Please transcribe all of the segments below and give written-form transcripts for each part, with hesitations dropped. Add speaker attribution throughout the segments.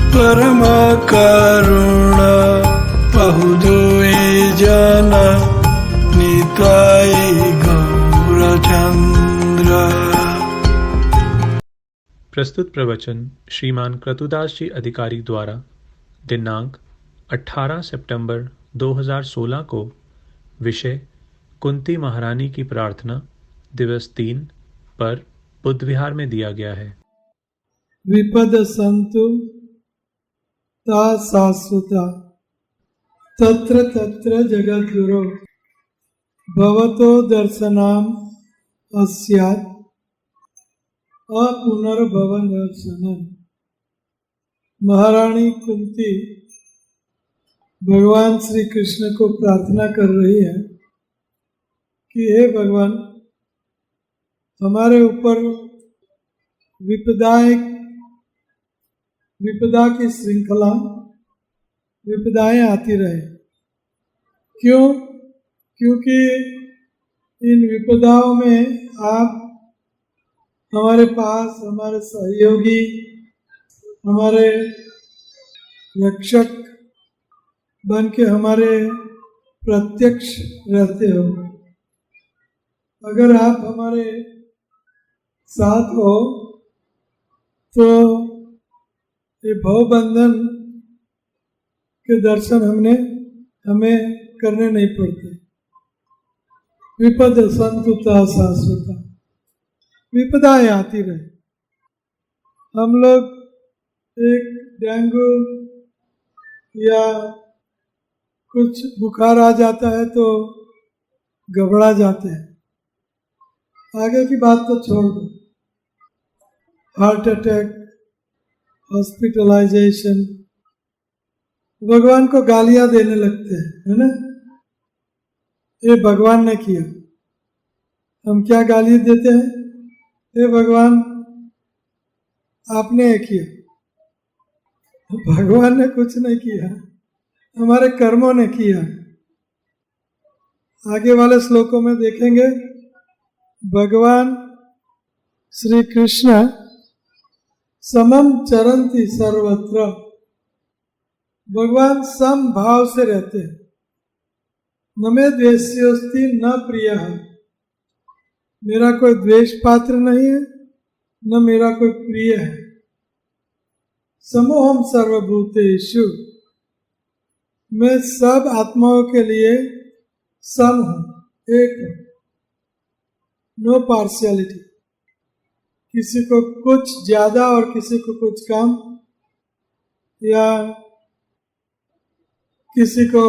Speaker 1: परम करुण बहुदुई जन निताय गौरचंद्र।
Speaker 2: प्रस्तुत प्रवचन श्रीमान क्रतुदास जी अधिकारी द्वारा दिनांक 18 सितंबर 2016 को विषय कुंती महारानी की प्रार्थना दिवस 3 पर बुद्ध विहार में दिया गया है।
Speaker 3: विपद संतु ता शाश्वता तत्र तत्र जगद्गुरो भवतो दर्शनाम अस्यात् अपुनर्भव दर्शनम। महारानी कुंती भगवान श्री कृष्ण को प्रार्थना कर रही है कि हे भगवान, हमारे ऊपर विपदा की श्रृंखला, विपदाएं आती रहे। क्यों? क्योंकि इन विपदाओं में आप हमारे पास, हमारे सहयोगी, हमारे रक्षक बन के हमारे प्रत्यक्ष रहते हो। अगर आप हमारे साथ हो तो ये भवबंधन के दर्शन हमें करने नहीं पड़ते। विपद संतुता शाश्वता, विपदाएं आती रहे। हम लोग एक डेंगू या कुछ बुखार आ जाता है तो घबरा जाते हैं। आगे की बात तो छोड़ दो, हार्ट अटैक, हॉस्पिटलाइजेशन, भगवान को गालियां देने लगते हैं, है ना? ये भगवान ने किया। हम क्या गाली देते हैं? हे भगवान, आपने किया। भगवान ने कुछ नहीं किया, हमारे कर्मों ने किया। आगे वाले श्लोकों में देखेंगे भगवान श्री कृष्ण समम चरंती सर्वत्र, भगवान सम भाव से रहते हैं। न मे द्वेष्योस्ति न प्रिय, मेरा कोई द्वेष पात्र नहीं है, न मेरा कोई प्रिय है। समोहम सर्वभूतेषु, मैं सब आत्माओं के लिए सम हूं, एक हूं। नो पार्शियलिटी, किसी को कुछ ज्यादा और किसी को कुछ कम, या किसी को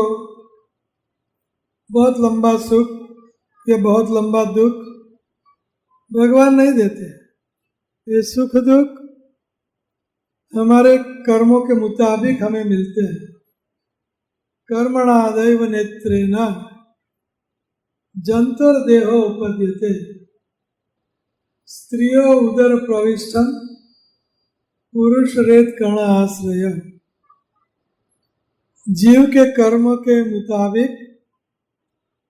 Speaker 3: बहुत लंबा सुख या बहुत लंबा दुख भगवान नहीं देते। ये सुख दुख हमारे कर्मों के मुताबिक हमें मिलते हैं। कर्मणादैव नेत्रेण जंतुर्देहो उपद्यते, स्त्रियो उदर प्रविष्टम पुरुष रेत कर्ण आश्रय। जीव के कर्म के मुताबिक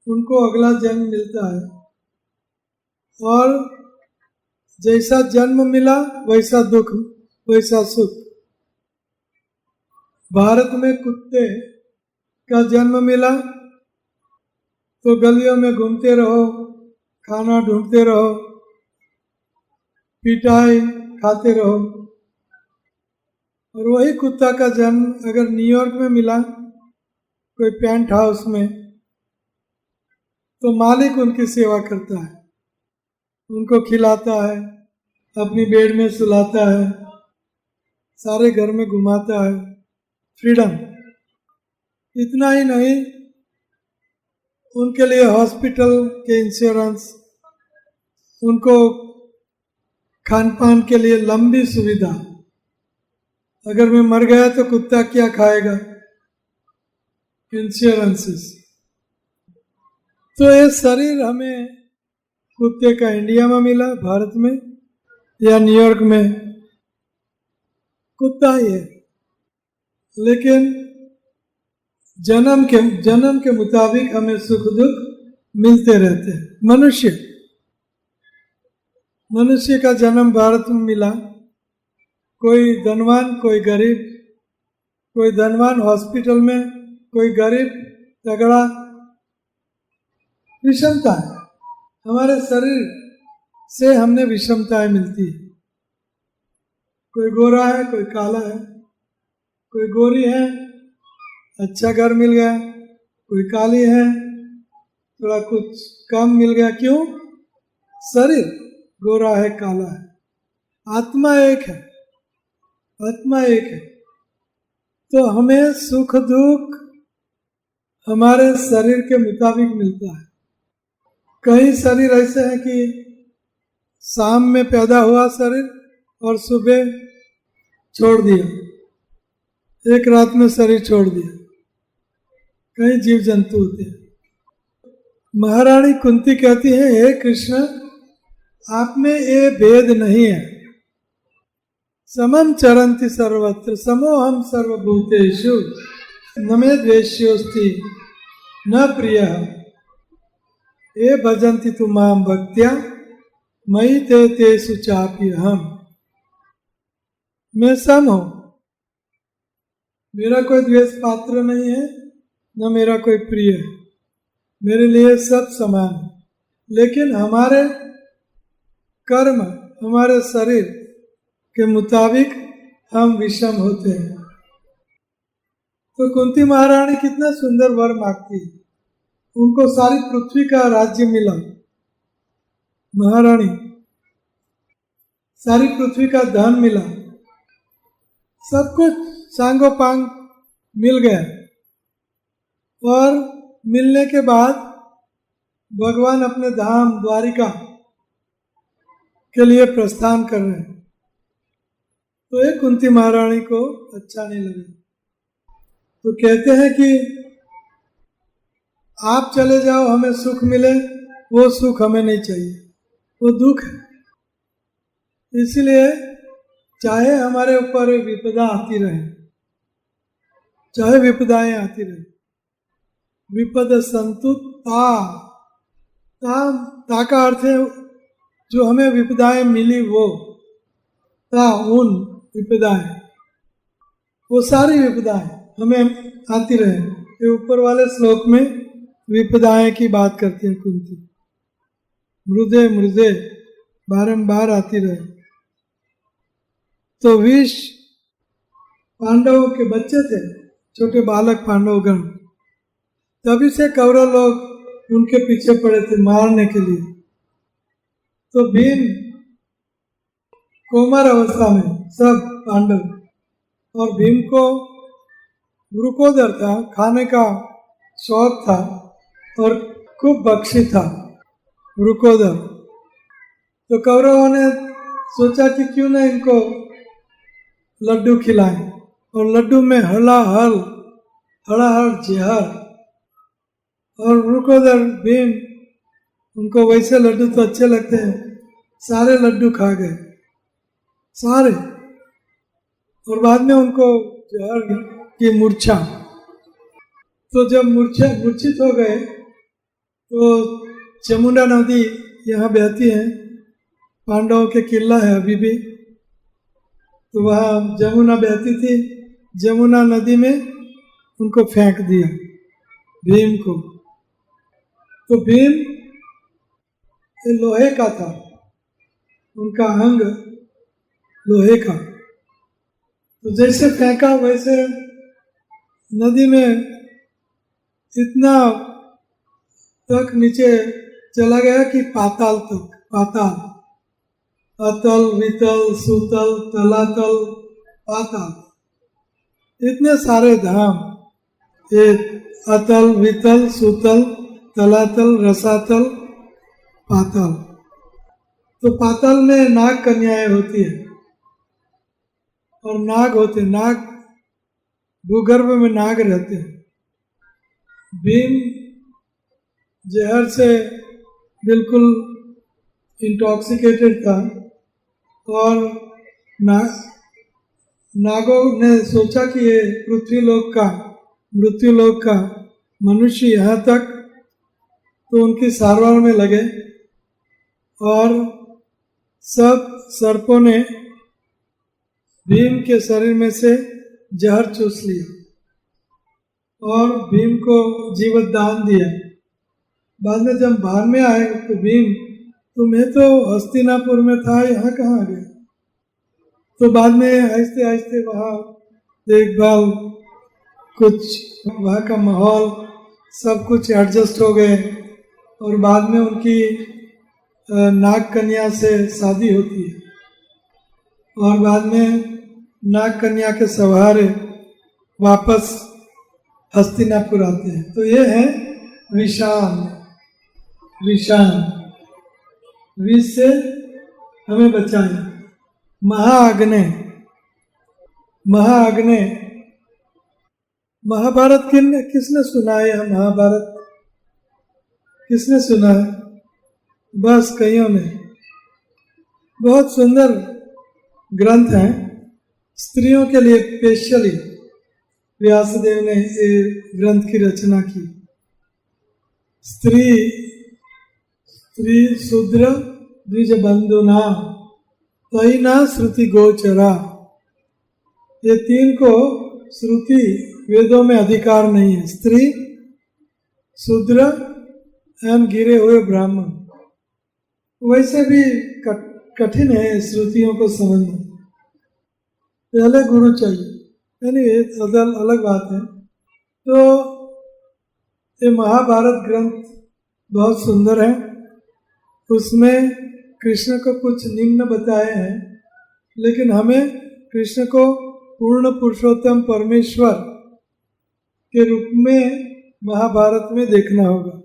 Speaker 3: उनको अगला जन्म मिलता है, और जैसा जन्म मिला वैसा दुख, वैसा सुख। भारत में कुत्ते का जन्म मिला तो गलियों में घूमते रहो, खाना ढूंढते रहो, पिटाई खाते रहो। और वही कुत्ता का जन्म अगर न्यूयॉर्क में मिला, कोई पेंट हाउस में, तो मालिक उनकी सेवा करता है, उनको खिलाता है, अपनी बेड में सुलाता है, सारे घर में घुमाता है। फ्रीडम। इतना ही नहीं, उनके लिए हॉस्पिटल के इंश्योरेंस, उनको खान पान के लिए लंबी सुविधा। अगर मैं मर गया तो कुत्ता क्या खाएगा? इंश्योरेंसेस। तो ये शरीर हमें कुत्ते का इंडिया में मिला, भारत में या न्यूयॉर्क में, कुत्ता ही है। लेकिन जन्म के मुताबिक हमें सुख दुख मिलते रहते हैं। मनुष्य का जन्म भारत में मिला, कोई धनवान कोई गरीब, कोई धनवान हॉस्पिटल में, कोई गरीब तगड़ा, विषमता है। हमारे शरीर से हमने विषमताएं मिलती है। कोई गोरा है, कोई काला है, कोई गोरी है, अच्छा घर मिल गया, कोई काली है, थोड़ा कुछ कम मिल गया। क्यों? शरीर गोरा है, काला है, आत्मा एक है, आत्मा एक है। तो हमें सुख दुख हमारे शरीर के मुताबिक मिलता है। कई शरीर ऐसे हैं कि शाम में पैदा हुआ शरीर और सुबह छोड़ दिया, एक रात में शरीर छोड़ दिया। कई जीव जंतु होते हैं। महारानी कुंती कहती है, हे कृष्ण, आप में ये भेद नहीं है। समम चरंति सर्वत्र समोहम सर्वभूतेषु न मे द्वेष्योस्ति न प्रियः ये भजन्ति तु मां भक्त्या मयि ते तेषु चाप्यहम्। मैं सम हूं, मेरा कोई द्वेष पात्र नहीं है, न मेरा कोई प्रिय है, मेरे लिए सब समान है। लेकिन हमारे कर्म, हमारे शरीर के मुताबिक हम विषम होते हैं। तो कुंती महारानी कितना सुंदर वर मांगती है। उनको सारी पृथ्वी का राज्य मिला। महारानी सारी पृथ्वी का धन मिला, सब कुछ सांगोपांग मिल गया। और मिलने के बाद भगवान अपने धाम द्वारिका के लिए प्रस्थान कर रहे हैं। तो ये कुंती महारानी को अच्छा नहीं लगा। तो कहते हैं कि आप चले जाओ, हमें सुख मिले, वो सुख हमें नहीं चाहिए, वो दुख है। इसलिए चाहे हमारे ऊपर विपदा आती रहे, चाहे विपदाएं आती रहे, विपद संतु ता का अर्थ है जो हमें विपदाएं मिली, वो ता उन विपदाएं, वो सारी विपदाएं हमें आती रहे। ये ऊपर वाले श्लोक में विपदाएं की बात करती है कुंती। मृदे मृदे बारंबार आती रहे। तो विष पांडवों के बच्चे थे, छोटे बालक पांडवगण, तभी से कौरव लोग उनके पीछे पड़े थे मारने के लिए। तो भीम कोमर अवस्था में सब पांडव, और भीम को वृकोदर था, खाने का शौक था और खूब बख्शी था वृकोदर। तो कौरवों ने सोचा कि क्यों ना इनको लड्डू खिलाएं, और लड्डू में हलाहल हड़ाहड़ जहर, और वृकोदर भीम उनको वैसे लड्डू तो अच्छे लगते हैं, सारे लड्डू खा गए, सारे। और बाद में उनको जहर की मूर्छा। तो जब मूर्छित हो गए तो जमुना नदी यहाँ बहती है, पांडवों के किला है अभी भी, तो वहाँ जमुना बहती थी। जमुना नदी में उनको फेंक दिया भीम को। तो भीम लोहे का था, उनका अंग लोहे का। तो जैसे फेंका वैसे नदी में इतना तक नीचे चला गया कि पाताल तक, पाताल, अतल वितल सुतल तलातल पाताल, इतने सारे धाम, एक अतल वितल सुतल तलातल रसातल पाताल। तो पाताल में नाग कन्याएं होती है और नाग होते, नाग भूगर्भ में नाग रहते हैं। भीम जहर से बिल्कुल इंटॉक्सिकेटेड था, और नागों ने सोचा कि ये पृथ्वीलोक का, मृत्युलोक का मनुष्य यहाँ तक, तो उनकी सारवार में लगे। और सब सर्पों ने भीम के शरीर में से जहर चूस लिया और भीम को जीवत दान दिया। बाद में जब बाहर में आए तो भीम, तुम्हें तो हस्तिनापुर में था, यहाँ कहाँ गए? तो बाद में आहिस्ते आहिस्ते वहाँ देखभाल, कुछ वहाँ का माहौल सब कुछ एडजस्ट हो गए और बाद में उनकी नाग कन्या से शादी होती है और बाद में नाग कन्या के सहारे वापस हस्तिनापुर आते हैं। तो ये है विषाण। विषाण, विष से हमें बचाए। महाअग्नि, महाअग्नि, महाभारत किसने सुना है? यह महाभारत किसने सुना है? बस कईयों ने। बहुत सुंदर ग्रंथ है, स्त्रियों के लिए स्पेशली व्यासदेव ने ये ग्रंथ की रचना की। स्त्री शूद्र द्विज बंधुना तैना श्रुति गोचरा। ये तीन को श्रुति वेदों में अधिकार नहीं है। स्त्री, शूद्र एवं गिरे हुए ब्राह्मण। वैसे भी कठिन है श्रुतियों को समझना, पहले गुरु चाहिए, यानी ये अलग बात है। तो ये महाभारत ग्रंथ बहुत सुंदर है। उसमें कृष्ण को कुछ निम्न बताए हैं, लेकिन हमें कृष्ण को पूर्ण पुरुषोत्तम परमेश्वर के रूप में महाभारत में देखना होगा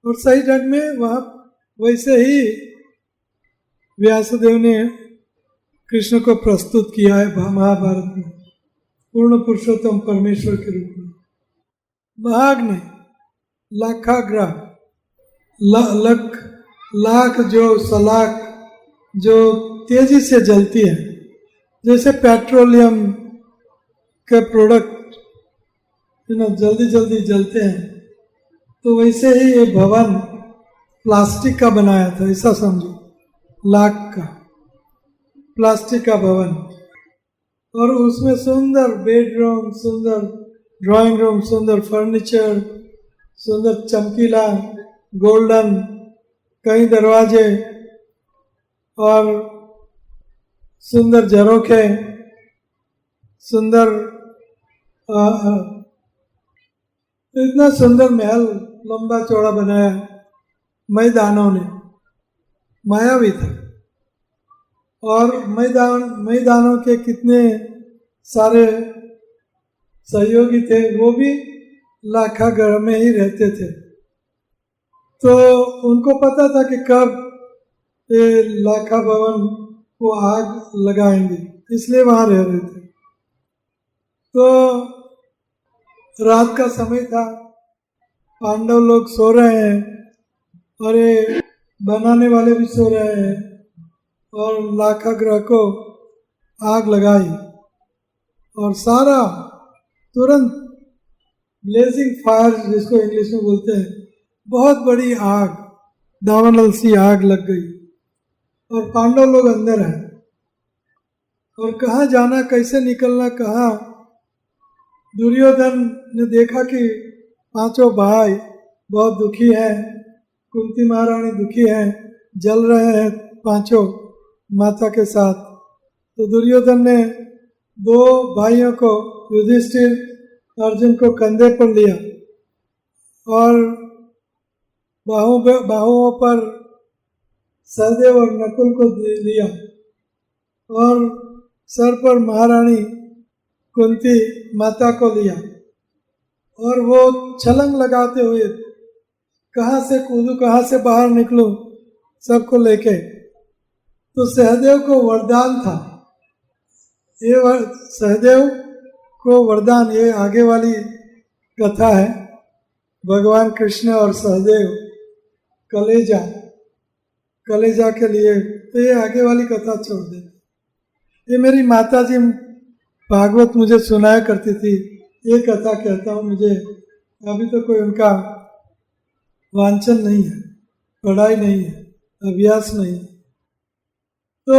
Speaker 3: और सही ढंग में वहाँ वैसे ही व्यासदेव ने कृष्ण को प्रस्तुत किया है महाभारत में, पूर्ण पुरुषोत्तम परमेश्वर के रूप में। महाअग्नि, लाखाग्रह, लाख जो सलाख जो तेजी से जलती है, जैसे पेट्रोलियम के प्रोडक्ट जल्दी जल्दी जलते हैं, तो वैसे ही ये भवन प्लास्टिक का बनाया था, ऐसा समझो, लाख का प्लास्टिक का भवन। और उसमें सुंदर बेडरूम, सुंदर ड्राइंग रूम, सुंदर फर्नीचर, सुंदर चमकीला गोल्डन कई दरवाजे और सुंदर झरोखे, सुंदर इतना सुंदर महल लंबा चौड़ा बनाया मैदानों ने, मायावी था। और मैदानों के कितने सारे सहयोगी थे, वो भी लाखागृह में ही रहते थे। तो उनको पता था कि कब ये लाखा भवन को आग लगाएंगे, इसलिए वहाँ रह रहे थे। तो रात का समय था, पांडव लोग सो रहे हैं और ये बनाने वाले भी सो रहे हैं और लाखागृह को आग लगाई और सारा तुरंत ब्लेजिंग फायर, जिसको इंग्लिश में बोलते हैं, बहुत बड़ी आग, दावानल सी आग लग गई और पांडव लोग अंदर हैं और कहाँ जाना, कैसे निकलना, कहाँ। दुर्योधन ने देखा कि पांचों भाई बहुत दुखी हैं, कुंती महारानी दुखी हैं, जल रहे हैं पांचों माता के साथ। तो दुर्योधन ने दो भाइयों को, युधिष्ठिर, अर्जुन को कंधे पर लिया और बाहुओं पर सहदेव और नकुल को लिया और सर पर महारानी कुंती माता को लिया और वो छलांग लगाते हुए कहाँ से कूदूं, कहाँ से बाहर निकलूं, सबको लेके। तो सहदेव को वरदान था, ये सहदेव को वरदान, ये आगे वाली कथा है, भगवान कृष्ण और सहदेव कलेजा के लिए। तो ये आगे वाली कथा छोड़ दे। ये मेरी माता जी भागवत मुझे सुनाया करती थी, ये कथा कहता हूँ। मुझे अभी तो कोई उनका वांछन नहीं है, पढ़ाई नहीं है, अभ्यास नहीं है। तो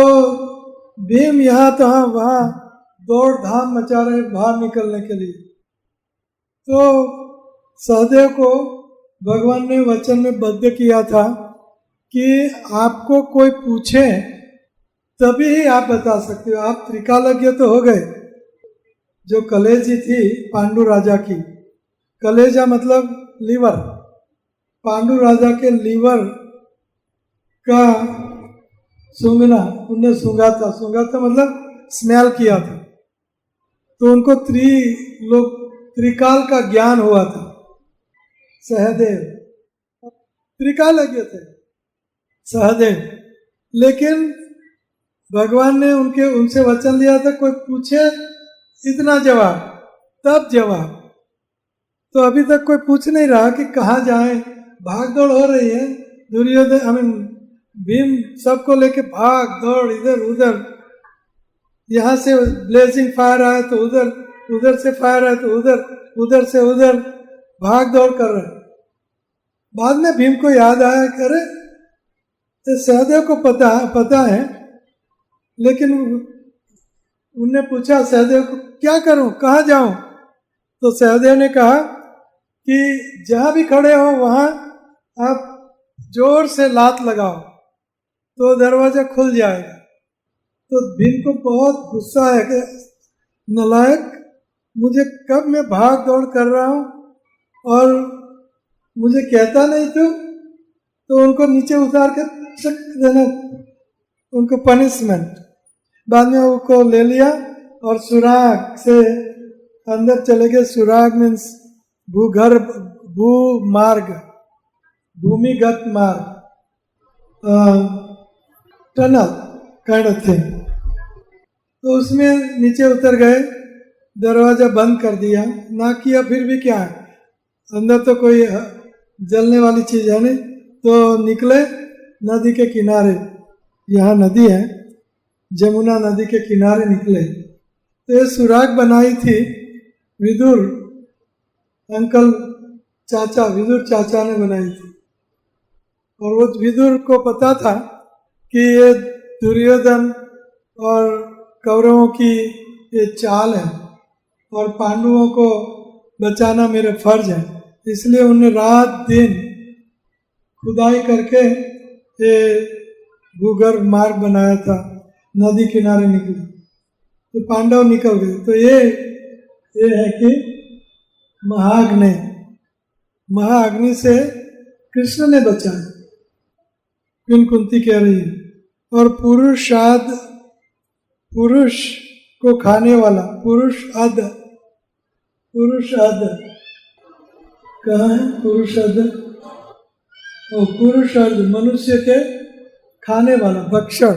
Speaker 3: भीम यहाँ तहाँ वहाँ दौड़ धाम मचा रहे बाहर निकलने के लिए। तो सहदेव को भगवान ने वचन में बद्ध किया था कि आपको कोई पूछे तभी ही आप बता सकते हो। आप त्रिकालज्ञ तो हो गए। जो कलेजी थी पांडु राजा की, कलेजा मतलब लीवर, पांडु राजा के लीवर का सूंघना उनने सूंघा था मतलब स्मेल किया था। तो उनको त्रिकाल का ज्ञान हुआ था। सहदेव त्रिकालज्ञ थे सहदेव, लेकिन भगवान ने उनसे वचन लिया था कोई पूछे इतना जवाब तब जवाब। तो अभी तक कोई पूछ नहीं रहा कि कहाँ जाए, भाग दौड़ हो रही है। दुर्योधन भीम सबको लेके भाग दौड़ इधर उधर, यहाँ से ब्लेजिंग फायर आया तो उधर, उधर से फायर आया तो उधर, उधर से उधर भाग दौड़ कर रहे। बाद में भीम को याद आया कि अरे तो सहदेव को पता है, लेकिन उनने पूछा सहदेव को क्या करूं, कहाँ जाऊं? तो सहदेव ने कहा कि जहां भी खड़े हो वहां आप जोर से लात लगाओ तो दरवाजा खुल जाएगा। तो भीम को बहुत गुस्सा है कि नालायक, मुझे कब मैं भाग दौड़ कर रहा हूं और मुझे कहता नहीं तो उनको नीचे उतार के चक देना, उनको पनिशमेंट। बाद में उनको ले लिया और सुराग से अंदर चले गए। सुराग मीन्स भूगर्भ, भूमार्ग, भूमिगत मार्ग, टनल काइंड ऑफ थिंग। तो उसमें नीचे उतर गए, दरवाजा बंद कर दिया। ना किया फिर भी क्या है, अंदर तो कोई जलने वाली चीज है नहीं। तो निकले नदी के किनारे, यहाँ नदी है, जमुना नदी के किनारे निकले। तो ये सुराग बनाई थी विदुर अंकल, चाचा, विदुर चाचा ने बनाई थी। और वो विदुर को पता था कि ये दुर्योधन और कौरवों की ये चाल है और पांडवों को बचाना मेरा फर्ज है। इसलिए उन्हें रात दिन खुदाई करके ये भूगर्भ मार्ग बनाया था। नदी किनारे निकले तो पांडव निकल गए। तो ये है कि महाअग्नि से कृष्ण ने बचाया। फिर कुंती कह रही है और पुरुष को खाने वाला पुरुष अध कहाँ है पुरुष अध मनुष्य के खाने वाला, भक्षण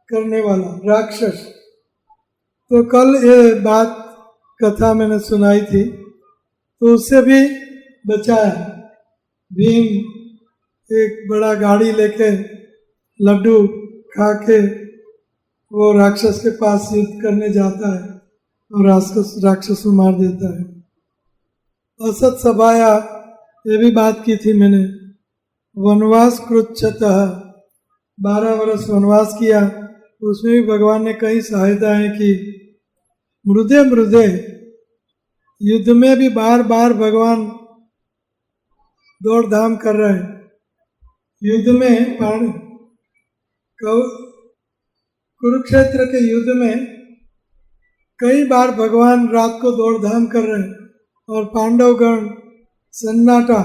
Speaker 3: करने वाला राक्षस। तो कल ये बात कथा मैंने सुनाई थी, तो उससे भी बचाया। भीम एक बड़ा गाड़ी लेके लड्डू खा के वो राक्षस के पास युद्ध करने जाता है और राक्षस को मार देता है। असत सभाया, ये भी बात की थी मैंने। वनवास कृच्छतः 12 वर्ष वनवास किया, उसमें भी भगवान ने कई सहायताएं की। मृदे युद्ध में भी बार बार भगवान दौड़ धाम कर रहे हैं। युद्ध में कुरुक्षेत्र के युद्ध में कई बार भगवान रात को दौड़ धाम कर रहे हैं और पांडवगण सन्नाटा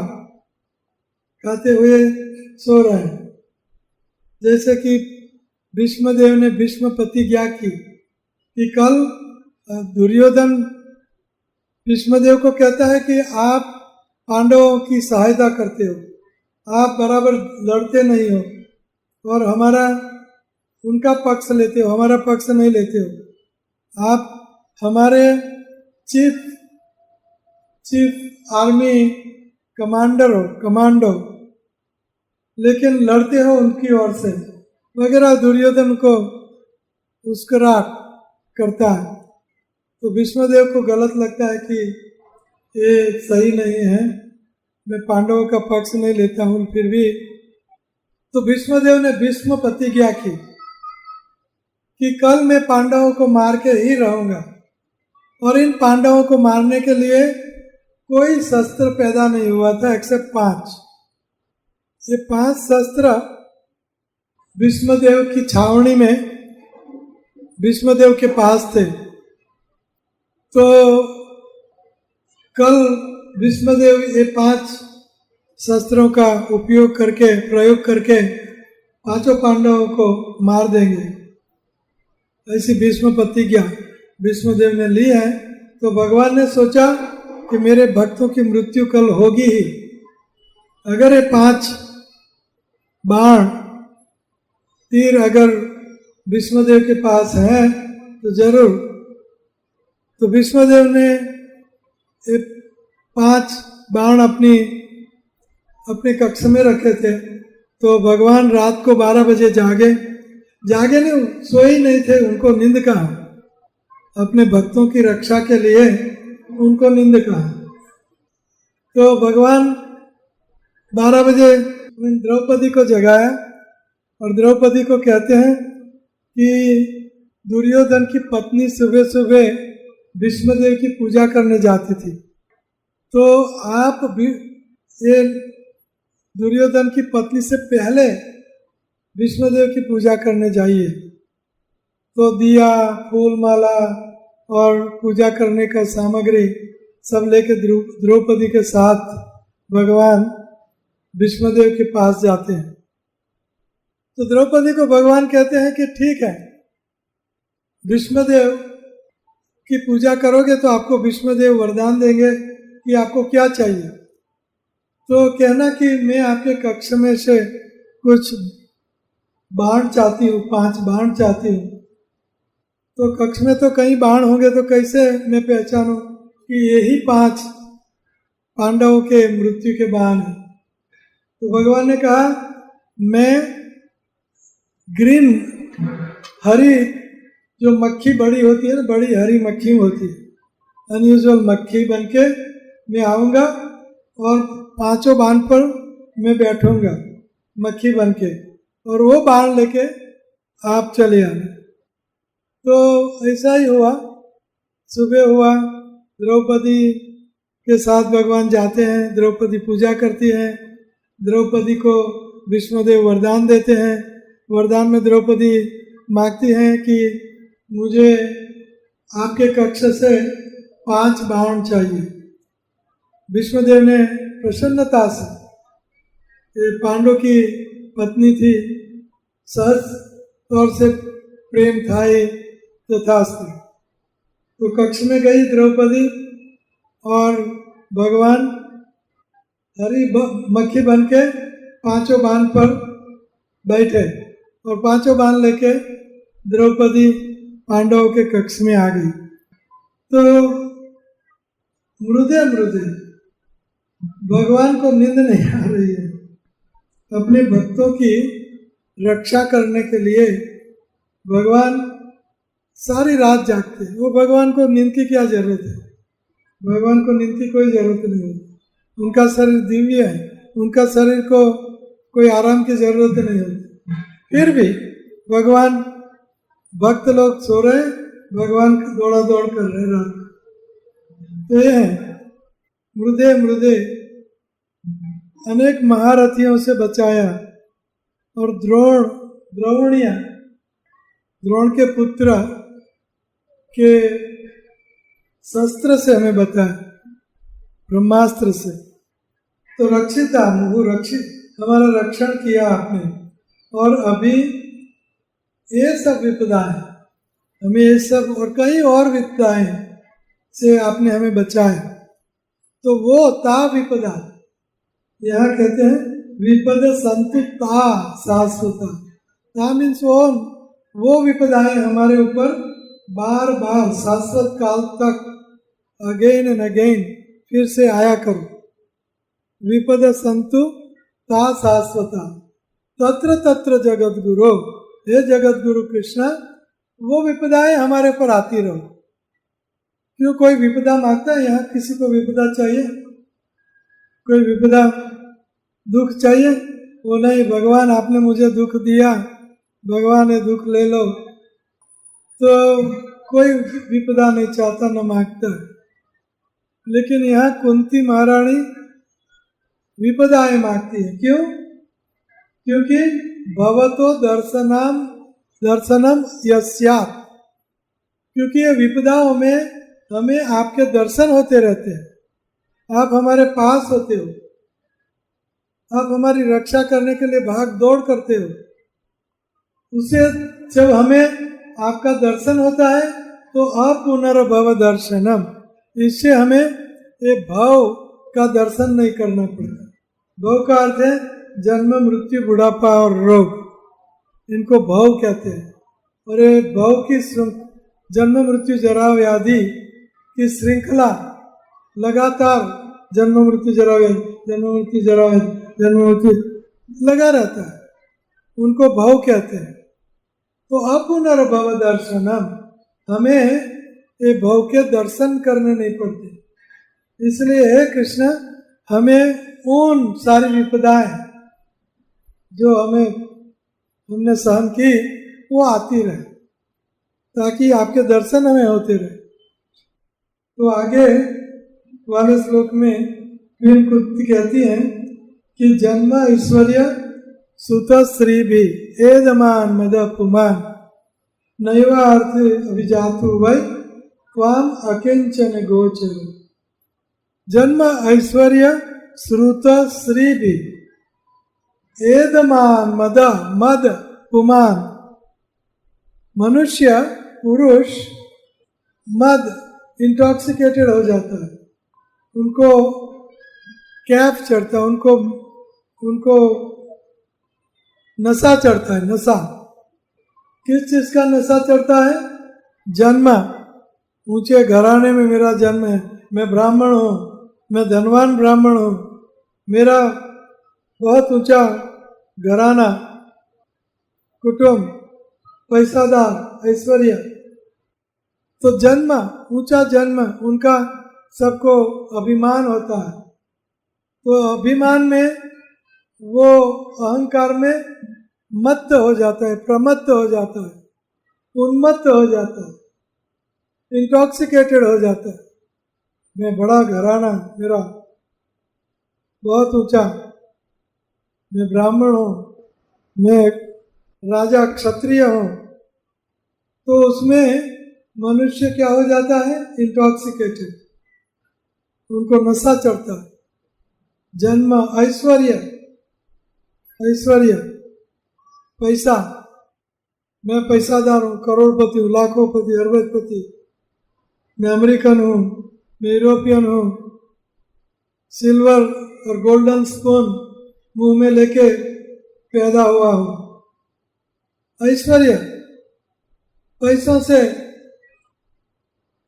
Speaker 3: खाते हुए सो रहे हैं। जैसे कि भीष्मदेव ने भीष्म प्रतिज्ञा की कि कल दुर्योधन भीष्मदेव को कहता है कि आप पांडवों की सहायता करते हो, आप बराबर लड़ते नहीं हो और उनका पक्ष लेते हो, हमारा पक्ष नहीं लेते हो। आप हमारे चीफ आर्मी कमांडर हो, कमांडो, लेकिन लड़ते हो उनकी ओर से वगैरह। दुर्योधन को मुस्कुराहट करता है। तो भीष्मदेव को गलत लगता है कि ये सही नहीं है, मैं पांडवों का पक्ष नहीं लेता हूँ। फिर भी तो भीष्मदेव ने भीष्म प्रतिज्ञा की कि कल मैं पांडवों को मार के ही रहूंगा, और इन पांडवों को मारने के लिए कोई शस्त्र पैदा नहीं हुआ था एक्सेप्ट 5। ये 5 शस्त्र भीष्मदेव की छावनी में भीष्मदेव के पास थे। तो कल भीष्मदेव ये 5 शस्त्रों का प्रयोग करके 5 पांडवों को मार देंगे, ऐसी भीष्म प्रतिज्ञा भीष्मदेव ने ली है। तो भगवान ने सोचा कि मेरे भक्तों की मृत्यु कल होगी ही, अगर ये 5 बाण तीर अगर भीष्मदेव के पास है तो जरूर। तो भीष्मदेव ने ये 5 बाण अपने कक्ष में रखे थे। तो भगवान रात को 12 बजे जागे नहीं, सोए ही नहीं थे, उनको नींद कहा, अपने भक्तों की रक्षा के लिए उनको नींद कहा। तो भगवान 12 बजे द्रौपदी को जगाया, और द्रौपदी को कहते हैं कि दुर्योधन की पत्नी सुबह सुबह भीष्मदेव की पूजा करने जाती थी, तो आप भी ये दुर्योधन की पत्नी से पहले भीष्मदेव की पूजा करने जाइए। तो दिया, फूल माला और पूजा करने का सामग्री सब लेके द्रौपदी के साथ भगवान भीष्मदेव के पास जाते हैं। तो द्रौपदी को भगवान कहते हैं कि ठीक है, भीष्मदेव की पूजा करोगे तो आपको भीष्मदेव वरदान देंगे कि आपको क्या चाहिए। तो कहना कि मैं आपके कक्ष में से कुछ बाण चाहती हूँ, 5 बाण चाहती हूँ। तो कक्ष में तो कई बाण होंगे, तो कैसे मैं पहचानूं कि यही 5 पांडवों के मृत्यु के बाण हैं। तो भगवान ने कहा मैं ग्रीन हरी जो मक्खी बड़ी होती है ना, बड़ी हरी मक्खी होती है, अनयूजुअल मक्खी बनके मैं आऊँगा और 5 बाण पर मैं बैठूंगा मक्खी बनके, और वो बाण लेके आप चले आना। तो ऐसा ही हुआ, सुबह हुआ, द्रौपदी के साथ भगवान जाते हैं, द्रौपदी पूजा करती हैं, द्रौपदी को भीष्मदेव वरदान देते हैं। वरदान में द्रौपदी मांगती हैं कि मुझे आपके कक्ष से 5 बाण चाहिए। भीष्मदेव ने प्रसन्नता से, ये पांडव की पत्नी थी, सहज तौर से प्रेम था ही, तथास्तु। तो कक्ष में गई द्रौपदी और भगवान हरी मक्खी बन के 5 बाण पर बैठे, और 5 बाण लेके द्रौपदी पांडवों के कक्ष में आ गई। तो मृदे भगवान को नींद नहीं आ रही है, अपने भक्तों की रक्षा करने के लिए भगवान सारी रात जागते हैं। वो भगवान को नींद की क्या जरूरत है, भगवान को नींद की कोई जरूरत नहीं होती, उनका शरीर दिव्य है, उनका शरीर को कोई आराम की जरूरत नहीं होती। फिर भी भगवान, भक्त लोग सो रहे, भगवान दौड़ा दौड़ कर रहे रात। तो ये है मृदे अनेक महारथियों से बचाया, और द्रोण के पुत्र के शस्त्र से हमें बताया, ब्रह्मास्त्र से। तो रक्षिता हमारा रक्षण किया आपने, और अभी ये सब विपदाएं, हमें ये सब और कई और विपदाएं से आपने हमें बचाया। तो वो ता विपदा, यहाँ कहते हैं विपद संतु ता शाश्वता। ता मीन्स वो विपदाएं हमारे ऊपर बार बार शाश्वत काल तक अगेन एंड अगेन फिर से आया करो। विपद संतु ता शाश्वता तत्र तत्र जगत गुरु, हे जगत गुरु कृष्णा, वो विपदाएं हमारे ऊपर आती रहो। क्यों कोई विपदा मांगता है? यहाँ किसी को विपदा चाहिए? कोई विपदा दुख चाहिए? वो नहीं, भगवान आपने मुझे दुख दिया, भगवान ये दुख ले लो, तो कोई विपदा नहीं चाहता, न मांगता। लेकिन यहाँ कुंती महारानी विपदाएं मांगती है। क्यों? क्योंकि भवतो दर्शनम यस्यात्, क्योंकि ये विपदाओं में हमें आपके दर्शन होते रहते हैं, आप हमारे पास होते हो, आप हमारी रक्षा करने के लिए भाग दौड़ करते हो। उसे जब हमें आपका दर्शन होता है तो अपुनर्भव दर्शनम, इससे हमें ये भव का दर्शन नहीं करना पड़ता। भव का अर्थ है जन्म, मृत्यु, बुढ़ापा और रोग, इनको भव कहते हैं। और ये भव की जन्म, मृत्यु, जरा, व्याधि की श्रृंखला लगातार जन्म, मृत्यु, जरा, व्याधि, जन्म, मृत्यु, जरा, व्याधि, जन्म, मृत्यु लगा रहता है, उनको भव कहते हैं। तो अपुनर्भव दर्शनम, हमें ये भव के दर्शन करने नहीं पड़ते। इसलिए हे कृष्ण, हमें उन सारी विपदाएं जो हमने सहन की वो आती रहे, ताकि आपके दर्शन हमें होते रहे। तो आगे वाले श्लोक में फिर कुछ कहती हैं कि जन्म ऐश्वर्य सुत श्री भी एदमान मद पुमान नैवा अर्थ अभिजातु वै त्वाम अकिंचन गोचर। जन्म ऐश्वर्य श्रुत श्री भी एदमान मद, मद पुमान, मनुष्य पुरुष मद इंटॉक्सिकेटेड हो जाता है, उनको कैफ चढ़ता है, उनको नशा चढ़ता है। नशा किस चीज का नशा चढ़ता है? जन्म, ऊंचे घराने में मेरा जन्म है, मैं ब्राह्मण हूँ, मैं धनवान ब्राह्मण हूँ, मेरा बहुत ऊंचा घराना, कुटुंब, पैसादार, ऐश्वर्य। तो जन्म, ऊंचा जन्म, उनका सबको अभिमान होता है। तो अभिमान में वो अहंकार में मत्त हो जाता है, प्रमत्त हो जाता है, उन्मत्त हो जाता है, इंटॉक्सिकेटेड हो जाता है। मैं बड़ा घराना, मेरा बहुत ऊंचा, मैं ब्राह्मण हूँ, मैं राजा क्षत्रिय हूँ। तो उसमें मनुष्य क्या हो जाता है? इंटॉक्सिकेटेड, उनको नशा चढ़ता है। जन्म ऐश्वर्य, ऐश्वर्य पैसा, मैं पैसादार हूँ, करोड़पति हूँ, लाखोंपति, अरबपति, मैं अमेरिकन हूँ, मैं यूरोपियन हूँ, सिल्वर और गोल्डन स्पून मुंह में लेके पैदा हुआ हूँ। ऐश्वर्य, पैसों से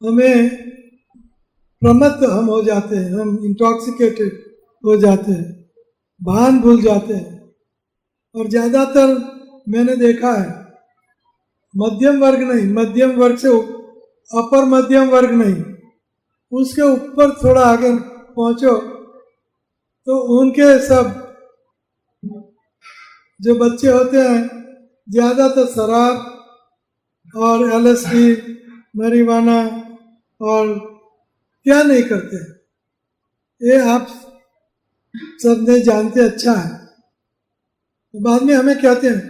Speaker 3: हमें प्रमत्त हम हो जाते हैं, हम इंटॉक्सिकेटेड हो जाते हैं, भान भूल जाते हैं। और ज्यादातर मैंने देखा है मध्यम वर्ग नहीं, मध्यम वर्ग से अपर मध्यम वर्ग नहीं, उसके ऊपर थोड़ा आगे पहुंचो तो उनके सब जो बच्चे होते हैं ज्यादातर शराब और LSD, marijuana और क्या नहीं करते, ये आप सब नहीं जानते। अच्छा है, बाद में हमें कहते हैं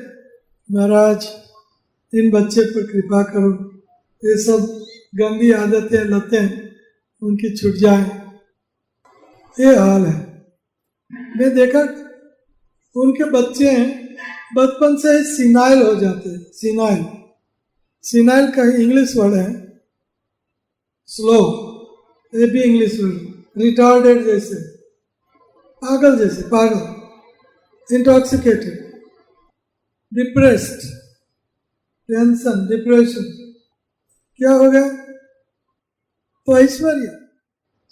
Speaker 3: महाराज इन बच्चे पर कृपा करो, ये सब गंदी आदतें, लतें उनकी छूट जाए। ये हाल है। मैं देखा उनके बच्चे बचपन से ही सीनाइल हो जाते हैं। सीनाइल, सीनाइल का इंग्लिश वर्ड है स्लो, ये भी इंग्लिश वर्ड। रिटार्डेड जैसे, पागल जैसे, पागल, इंटॉक्सिकेटेड, डिप्रेस्ड, टेंशन, डिप्रेशन। क्या हो गया? तो ऐश्वर्य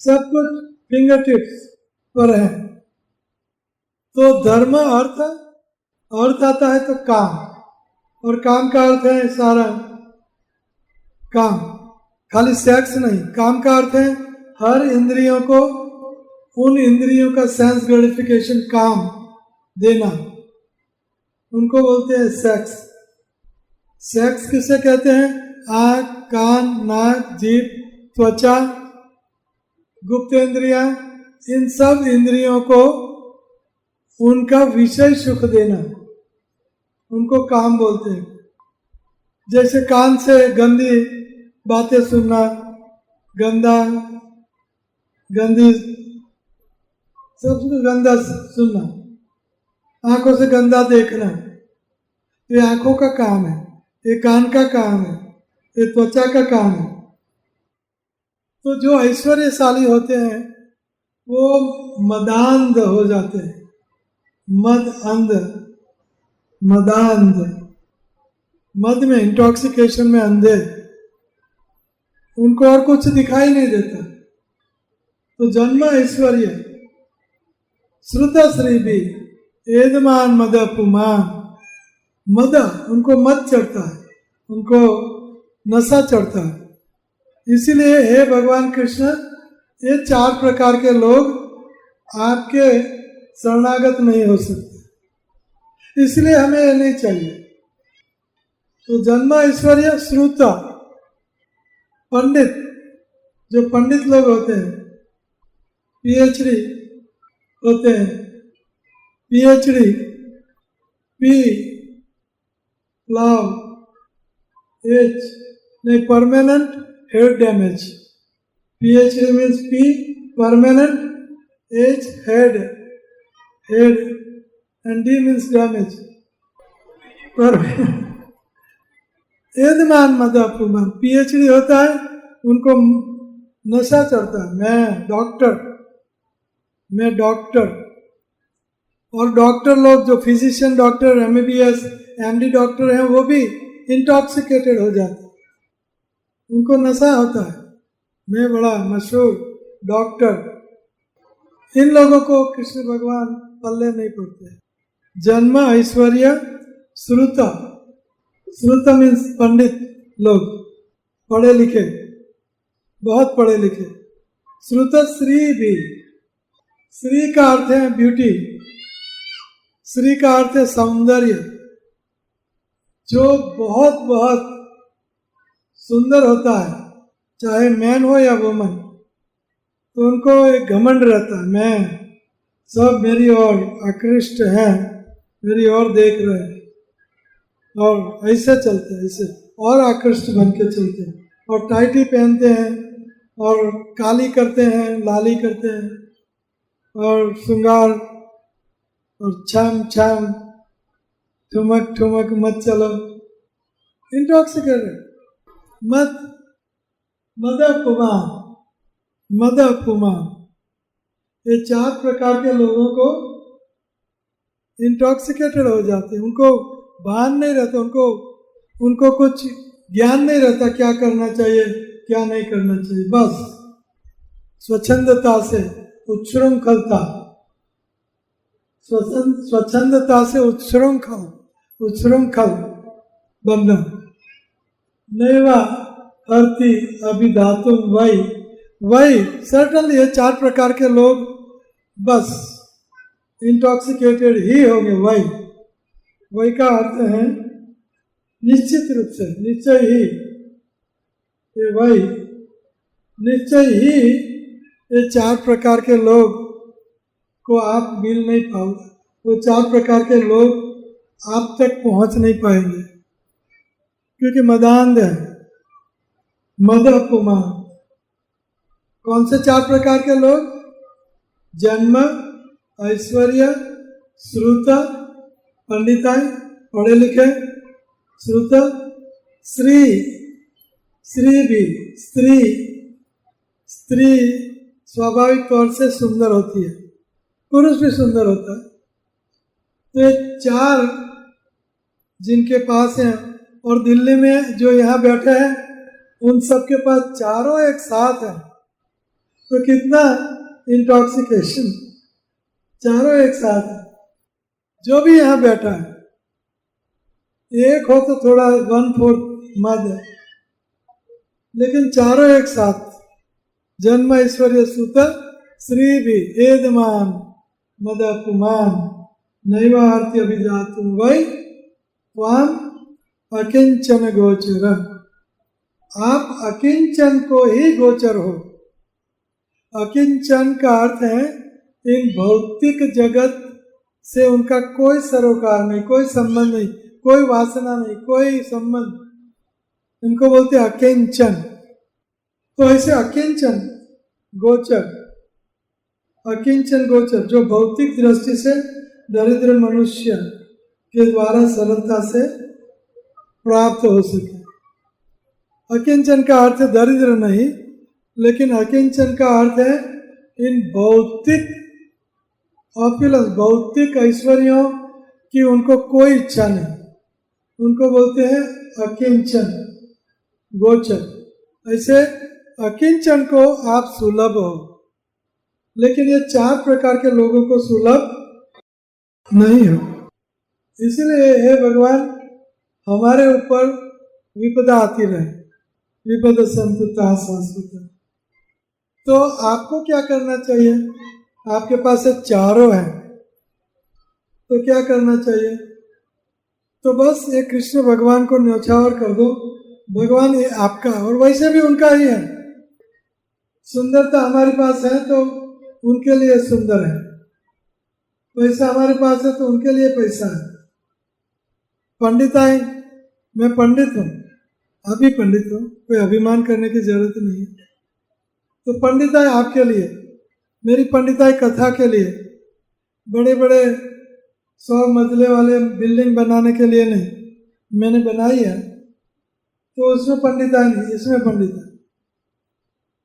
Speaker 3: सब कुछ फिंगर टिप्स पर है। तो धर्म, अर्थ आता है तो काम, और काम का अर्थ है सारा काम, खाली सेक्स नहीं। काम का अर्थ है हर इंद्रियों को, उन इंद्रियों का सेंस ग्रेटिफिकेशन, काम देना, उनको बोलते हैं सेक्स। सेक्स किसे कहते हैं? आँख, कान, नाक, जीभ, त्वचा, गुप्तेंद्रियां, इन सब इंद्रियों को उनका विषय सुख देना, उनको काम बोलते हैं। जैसे कान से गंदी बातें सुनना, गंदी सब गंदा सुनना, आंखों से गंदा देखना, ये आंखों का काम है, ये कान का काम है, ये त्वचा का काम है। तो जो ऐश्वर्यशाली होते हैं वो मदांध हो जाते हैं, मदांध, मद में, इंटॉक्सिकेशन में अंधे, उनको और कुछ दिखाई नहीं देता। तो जन्म ऐश्वर्य श्रुता श्री भी एदमान मद पुमान, मद, उनको मद चढ़ता है, उनको नशा चढ़ता है। इसीलिए हे भगवान कृष्ण, ये 4 प्रकार के लोग आपके शरणागत नहीं हो सकते, इसलिए हमें ये नहीं चाहिए। तो जन्म ऐश्वर्य श्रुता, पंडित, जो पंडित लोग होते हैं, पीएचडी होते हैं, पीएचडी, पी लव, एच नहीं, permanent head damage, PhD means P permanent, H head, and D means damage, एदमान मदापुमान, पीएचडी होता है, उनको नशा चढ़ता है, मैं डॉक्टर। और डॉक्टर लोग जो physician doctor, MBBS, MD doctor हैं, वो भी इंटॉक्सिकेटेड हो जाते हैं, उनको नशा होता है, मैं बड़ा मशहूर डॉक्टर। इन लोगों को कृष्ण भगवान पल्ले नहीं पड़ते। जन्म ऐश्वर्य श्रुता, श्रुता मीन्स पंडित लोग, पढ़े लिखे, बहुत पढ़े लिखे। श्रुता श्री भी, श्री का अर्थ है ब्यूटी, श्री का अर्थ है सौंदर्य, जो बहुत बहुत सुंदर होता है, चाहे मैन हो या वुमन, तो उनको एक घमंड रहता है, मैं सब मेरी ओर आकृष्ट हैं, मेरी ओर देख रहे हैं, और ऐसे चलते हैं, ऐसे और आकृष्ट बन के चलते हैं, और टाइटी पहनते हैं, और काली करते हैं, लाली करते हैं, और श्रृंगार, और छम छम ठुमक ठुमक मत चलो, इंटॉक्सिकेटेड, मद पुमान, ये 4 प्रकार के लोगों को इंटॉक्सिकेटेड हो जाते हैं, उनको भान नहीं रहता, उनको कुछ ज्ञान नहीं रहता क्या करना चाहिए क्या नहीं करना चाहिए, बस स्वच्छंदता से उच्छृंखलता, स्वच्छंदता से उच्छृंखल बंधन, नैवा हरति अभिधातुम वही सर्टनली ये 4 प्रकार के लोग बस इंटॉक्सिकेटेड ही होंगे। वही का अर्थ है निश्चित रूप से, निश्चय ही, ये वही निश्चय ही, ये 4 प्रकार के लोग को आप मिल नहीं पाओगे, वो 4 प्रकार के लोग आप तक पहुंच नहीं पाएंगे, क्योंकि मदांध है, मद पुमान। कौन से 4 प्रकार के लोग? जन्म, ऐश्वर्य, श्रुत, पंडिताई, पढ़े लिखे, श्रुत, श्री भी, स्त्री स्वाभाविक तौर से सुंदर होती है, पुरुष भी सुंदर होता है, तो ये 4 जिनके पास हैं, और दिल्ली में जो यहाँ बैठे हैं उन सब के पास चारों एक साथ हैं, तो कितना इंटॉक्सिकेशन, चारों एक साथ है। जो भी यहाँ बैठा है, एक हो तो थोड़ा 1/4 मद है, लेकिन चारों एक साथ, जन्म ऐश्वर्य सुत श्री भी एदमान मद पुमान नैवार्ति अभिजातुम वै त्वाम अकिंचन गोचर। आप अकिंचन को ही गोचर हो। अकिंचन का अर्थ है इन भौतिक जगत से उनका कोई सरोकार नहीं, कोई संबंध नहीं, कोई वासना नहीं, कोई संबंध, इनको बोलते हैं अकिंचन। तो ऐसे अकिंचन गोचर, अकिंचन गोचर जो भौतिक दृष्टि से दरिद्र मनुष्य के द्वारा सरलता से प्राप्त हो सके। अकिंचन का अर्थ है दरिद्र नहीं, लेकिन अकिंचन का अर्थ है इन भौतिक ऑप्युलेंस, भौतिक ऐश्वर्यों की उनको कोई इच्छा नहीं, उनको बोलते हैं अकिंचन गोचर। ऐसे अकिंचन को आप सुलभ हो, लेकिन ये 4 प्रकार के लोगों को सुलभ नहीं हो। इसलिए हे भगवान, हमारे ऊपर विपदा आती रहे, विपद संतुता शाश्वत। तो आपको क्या करना चाहिए? आपके पास ये चारों हैं, तो क्या करना चाहिए? तो बस ये कृष्ण भगवान को न्यौछावर कर दो, भगवान ये आपका और वैसे भी उनका ही है। सुंदरता हमारे पास है तो उनके लिए सुंदर है, पैसा हमारे पास है तो उनके लिए पैसा है। पंडिताई, मैं पंडित हूँ, आप भी पंडित हो, कोई अभिमान करने की जरूरत नहीं है। तो पंडिताई आपके लिए, मेरी पंडिताई कथा के लिए, बड़े बड़े 100 मंजिले वाले बिल्डिंग बनाने के लिए नहीं, मैंने बनाई है तो उसमें पंडिताई नहीं, इसमें पंडिताई।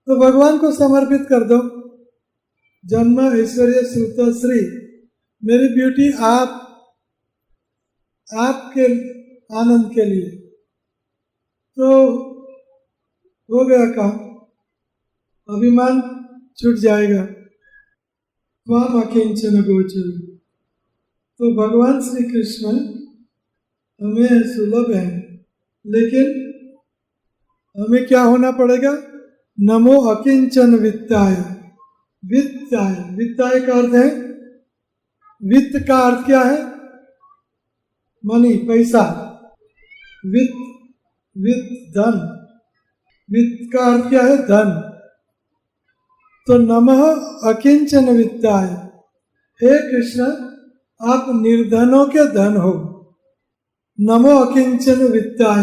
Speaker 3: तो भगवान को समर्पित कर दो। जन्म ऐश्वर्य श्रुत श्री, मेरी ब्यूटी आपके आनंद के लिए। तो हो गया काम, अभिमान छूट जाएगा। त्वाम अकिंचन गोचर। तो भगवान श्री कृष्ण हमें सुलभ है, लेकिन हमें क्या होना पड़ेगा? नमो अकिंचन वित्ताय। वित्ताय, वित्ताय का अर्थ है, वित्त का अर्थ क्या है? मनी, पैसा। वित्त, वित्त धन, वित्त का अर्थ क्या है? धन। तो नमः अकिंचन वित्ताय, हे कृष्ण आप निर्धनों के धन हो। नमो अकिंचन वित्ताय,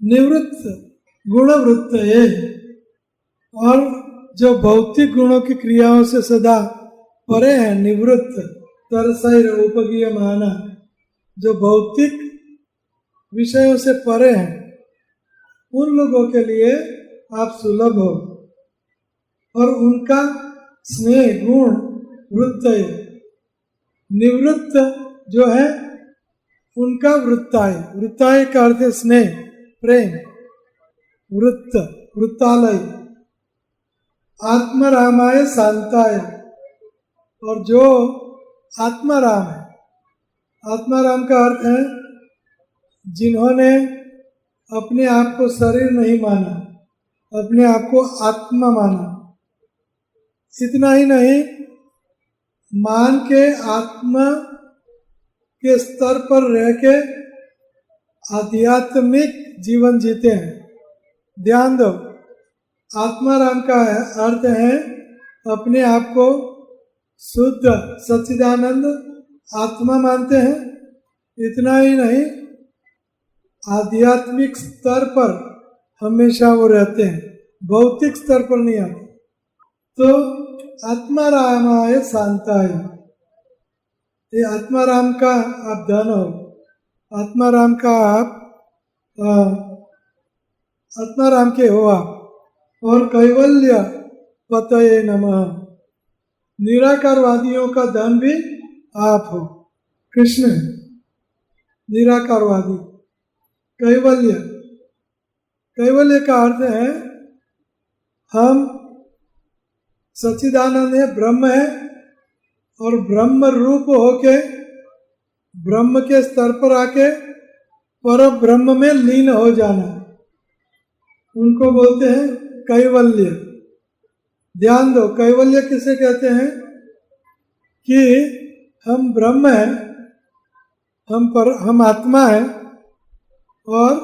Speaker 3: निवृत्त गुणवृत्त है, और जो भौतिक गुणों की क्रियाओं से सदा परे हैं, निवृत्त तरसैर उपगीय माना, जो भौतिक विषयों से परे हैं, उन लोगों के लिए आप सुलभ हो। और उनका स्नेह गुण वृत्तय, निवृत्त जो है उनका वृत्ताय, वृत्ताय का अर्थ स्नेह प्रेम, वृत्त वृत्तालय, आत्मरामाय शांताय, और जो आत्माराम है, आत्माराम का अर्थ है जिन्होंने अपने आप को शरीर नहीं माना, अपने आप को आत्मा माना। इतना ही नहीं, मान के आत्मा के स्तर पर रह के आध्यात्मिक जीवन जीते हैं। ध्यान दो, आत्माराम का अर्थ है अपने आप को शुद्ध सच्चिदानंद आत्मा मानते हैं। इतना ही नहीं, आध्यात्मिक स्तर पर हमेशा वो रहते हैं, भौतिक स्तर पर नहीं आते। तो आत्मारामाय शांताय, ये आत्माराम का आप धन हो, आत्माराम का आप आत्माराम के हो आप। और कैवल्य पतये नमः, निराकारवादियों का धन भी आप हो। कृष्ण निराकारवादी। कैवल्य, कैवल्य का अर्थ है हम सच्चिदानंद है, ब्रह्म है, और ब्रह्म रूप होके ब्रह्म के स्तर पर आके पर ब्रह्म में लीन हो जाना, उनको बोलते हैं कैवल्य। ध्यान दो, कैवल्य किसे कहते हैं? कि हम ब्रह्म हैं, हम आत्मा है, और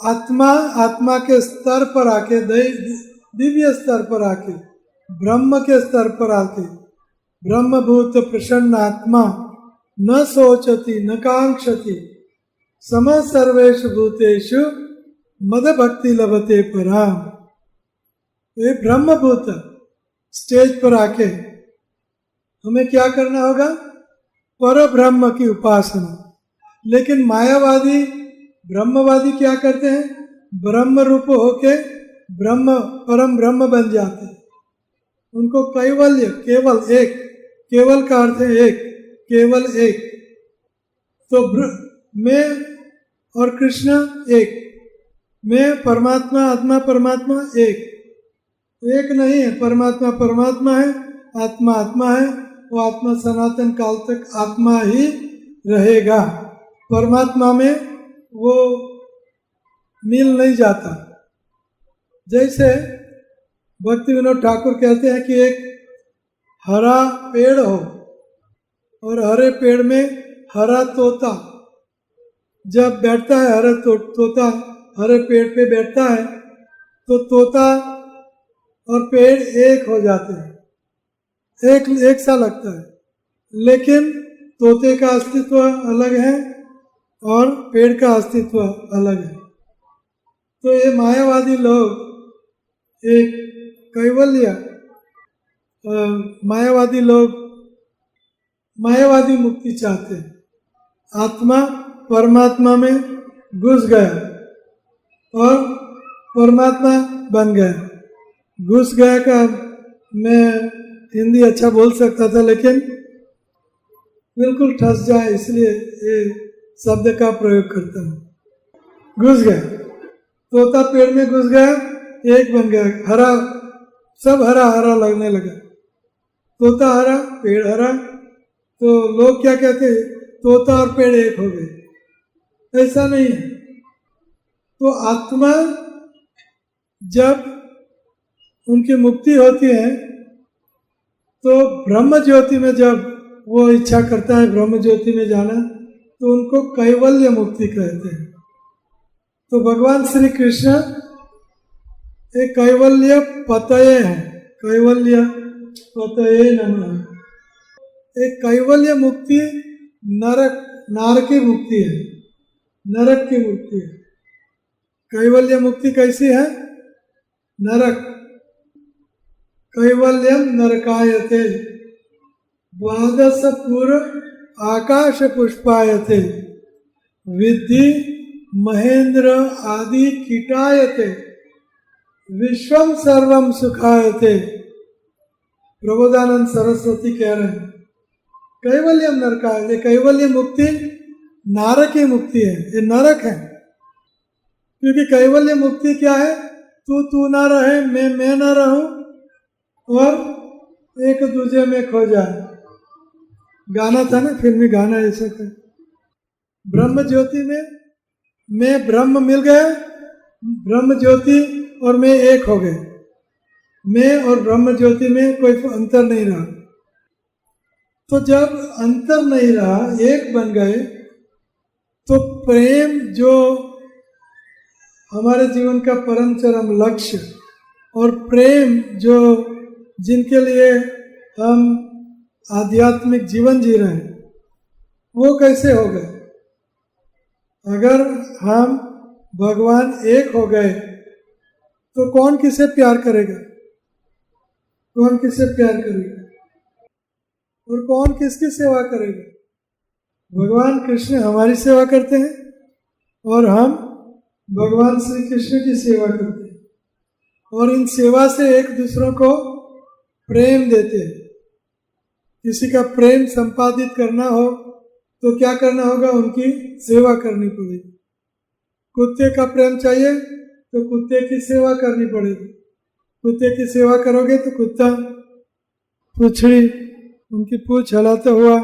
Speaker 3: आत्मा के स्तर पर आके, दिव्य स्तर पर आके, ब्रह्म के स्तर पर आके, ब्रह्मभूत प्रसन्न आत्मा न सोचती न कांक्षति सम सर्वेषु भूतेषु मद भक्ति लभते पराम। ये ब्रह्मभूत स्टेज पर आके हमें क्या करना होगा? पर ब्रह्म की उपासना। लेकिन मायावादी ब्रह्मवादी क्या करते हैं? ब्रह्म रूप होके परम ब्रह्म बन जाते हैं। उनको कैवल्य, केवल एक, केवल का अर्थ है एक, केवल एक। तो मैं और कृष्ण एक, मैं परमात्मा, आत्मा परमात्मा एक। एक नहीं है, परमात्मा परमात्मा है, आत्मा आत्मा है। वो आत्मा सनातन काल तक आत्मा ही रहेगा। परमात्मा में वो मिल नहीं जाता। जैसे भक्ति विनोद ठाकुर कहते हैं कि एक हरा पेड़ हो और हरे पेड़ में हरा तोता जब बैठता है, हरा तोता हरे पेड़ पे बैठता है तो तोता और पेड़ एक हो जाते हैं, एक सा लगता है। लेकिन तोते का अस्तित्व अलग है और पेड़ का अस्तित्व अलग है। तो ये मायावादी लोग एक कैवल्य, मायावादी लोग मायावादी मुक्ति चाहते हैं। आत्मा परमात्मा में घुस गया और परमात्मा बन गया। घुस गया का मैं हिंदी अच्छा बोल सकता था लेकिन बिल्कुल ठस जाए इसलिए ये शब्द का प्रयोग करता हूँ। घुस गया, तोता पेड़ में घुस गया, एक बन गया, हरा, सब हरा हरा लगने लगा। तोता हरा, पेड़ हरा, तो लोग क्या कहते हैं? तोता और पेड़ एक हो गए। ऐसा नहीं है। तो आत्मा जब उनकी मुक्ति होती है तो ब्रह्म ज्योति में जब वो इच्छा करता है ब्रह्म ज्योति में जाना तो उनको कैवल्य मुक्ति कहते हैं। तो भगवान श्री कृष्ण एक कैवल्य पतये है। कैवल्य पतये नमः। एक कैवल्य मुक्ति नारकी मुक्ति है, नरक की मुक्ति है। कैवल्य मुक्ति कैसी है? नरक। कैवल्यम नरकायते द्वादश पूर्व आकाश पुष्पायते विद्धि महेंद्र आदि कीटायते विश्वम सर्वम सुखायते। प्रबोधानंद सरस्वती कह रहे हैं कैवल्यम नरकायते। कैवल्य मुक्ति नारकी मुक्ति है, ये नरक है। क्योंकि कैवल्य मुक्ति क्या है? तू ना रहे, मैं ना रहूं और एक दूसरे में खो जाए। गाना था ना, फिल्मी गाना ऐसा था। ब्रह्म ज्योति में मैं ब्रह्म मिल गया, ब्रह्म ज्योति और मैं एक हो गए। मैं और ब्रह्म ज्योति में कोई अंतर नहीं रहा। तो जब अंतर नहीं रहा, एक बन गए, तो प्रेम जो हमारे जीवन का परम चरम लक्ष्य और प्रेम जो जिनके लिए हम आध्यात्मिक जीवन जी रहे हैं वो कैसे हो गए? अगर हम भगवान एक हो गए तो कौन किसे प्यार करेगा? कौन किसे प्यार करेगा और कौन किसकी सेवा करेगा? भगवान कृष्ण हमारी सेवा करते हैं और हम भगवान श्री कृष्ण की सेवा करते हैं और इन सेवा से एक दूसरों को प्रेम देते हैं। किसी का प्रेम संपादित करना हो तो क्या करना होगा? उनकी सेवा करनी पड़ेगी। कुत्ते का प्रेम चाहिए तो कुत्ते की सेवा करनी पड़ेगी। कुत्ते की सेवा करोगे तो कुत्ता पूछड़ी उनकी पूछ हिलाता हुआ,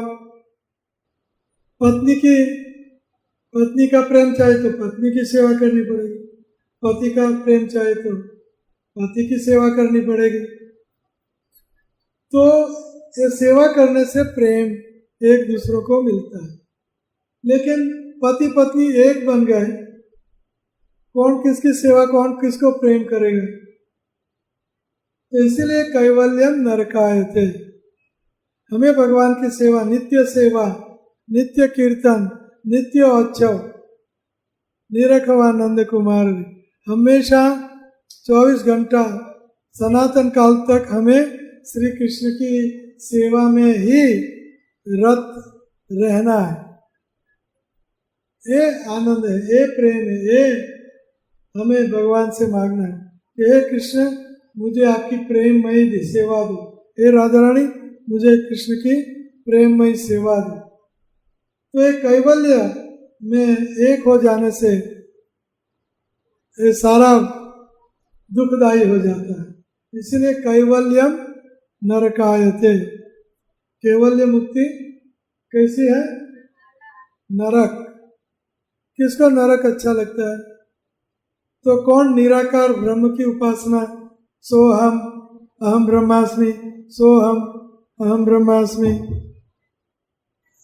Speaker 3: पत्नी का प्रेम चाहिए तो पत्नी की सेवा करनी पड़ेगी। पति का प्रेम चाहिए तो पति की सेवा करनी पड़ेगी। तो ये सेवा करने से प्रेम एक दूसरों को मिलता है। लेकिन पति पत्नी एक बन गए कौन किसकी सेवा, कौन किसको प्रेम करेगा। तो इसीलिए कैवल्यम नरकायते, हमें भगवान की सेवा, नित्य कीर्तन, नित्य उत्सव, निरखवानंद कुमार हमेशा 24 घंटा सनातन काल तक हमें श्री कृष्ण की सेवा में ही रत रहना है। ये आनंद है, ये प्रेम है, ये हमें भगवान से मांगना है कि हे कृष्ण मुझे आपकी प्रेममयी सेवा दो, हे राधा रानी मुझे कृष्ण की प्रेममयी सेवा दो। तो ये कैवल्य में एक हो जाने से ये सारा दुखदायी हो जाता है। इसलिए कैवल्यम नरकायते, कैवल्य मुक्ति कैसी है? नरक। किसको नरक अच्छा लगता है? तो कौन निराकार ब्रह्म की उपासना, सोहम अहम ब्रह्मास्मि, सोहम अहम ब्रह्मास्मि,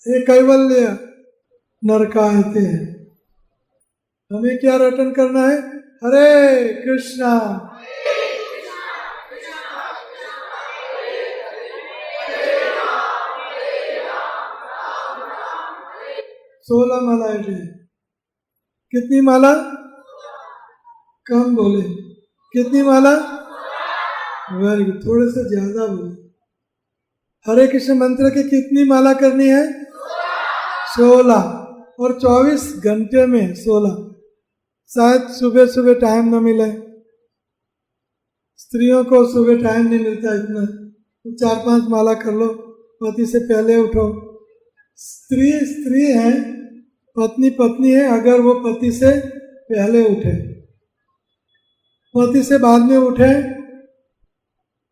Speaker 3: ये कैवल्य नरकायते है। हमें क्या रटन करना है? हरे कृष्णा 16 माला है। कितनी माला? कम बोले। कितनी माला? वेरी गुड, थोड़े से ज्यादा बोले। हरे कृष्ण मंत्र की कितनी माला करनी है? 16, और 24 घंटे में 16। शायद सुबह सुबह टाइम न मिले, स्त्रियों को सुबह टाइम नहीं मिलता इतना, तो 4-5 माला कर लो, पति से पहले उठो। स्त्री है, पत्नी है, अगर वो पति से पहले उठे, पति से बाद में उठे,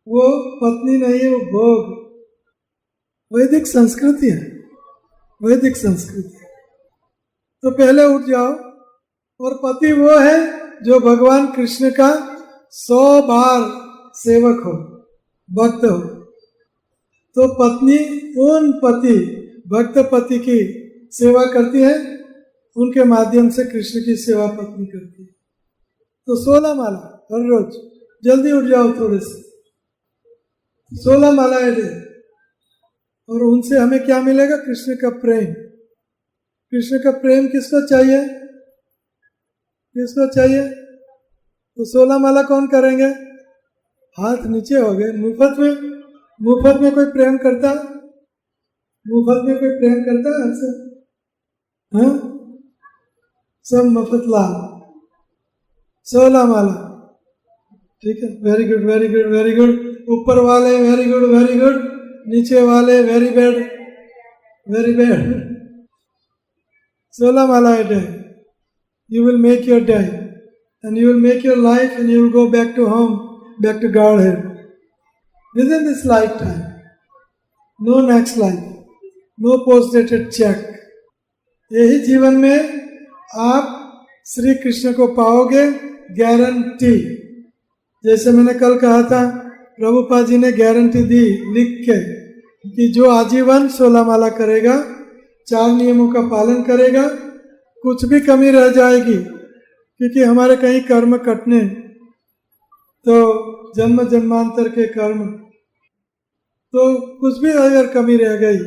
Speaker 3: वो पत्नी नहीं है, वो भोग। वैदिक संस्कृति है, वैदिक संस्कृति। तो पहले उठ जाओ। और पति वो है जो भगवान कृष्ण का 100 बार सेवक हो, भक्त हो। तो पत्नी उन भक्त पति की सेवा करती है, उनके माध्यम से कृष्ण की सेवा पत्नी करती है। तो 16 माला हर रोज, जल्दी उठ जाओ थोड़े से, 16 मालाएं दे। और उनसे हमें क्या मिलेगा? कृष्ण का प्रेम। कृष्ण का प्रेम किसको चाहिए? किसको चाहिए? तो 16 माला कौन करेंगे? हाथ नीचे हो गए। मुफ्त में कोई प्रेम करता? मुफ्त में कोई प्रेम करता है हमसे? हाँ, सब मुफ्त लाल। 16 माला, ठीक है। Very good, very good, very good. ऊपर वाले वेरी गुड, वेरी गुड। नीचे वाले very bad, very bad. 16 Mala a day. You will make your day, and you will make your life, and you will go back to home, back to Godhead. Within this lifetime, no next life, no post-dated check. यही जीवन में आप श्री कृष्ण को पाओगे, guarantee. जैसे मैंने कल कहा था, प्रभुपाद जी ने गारंटी दी लिख के कि जो आजीवन 16 माला करेगा, 4 नियमों का पालन करेगा, कुछ भी कमी रह जाएगी, क्योंकि हमारे कहीं कर्म कटने, तो जन्म जन्मांतर के कर्म, तो कुछ भी अगर कमी रह गई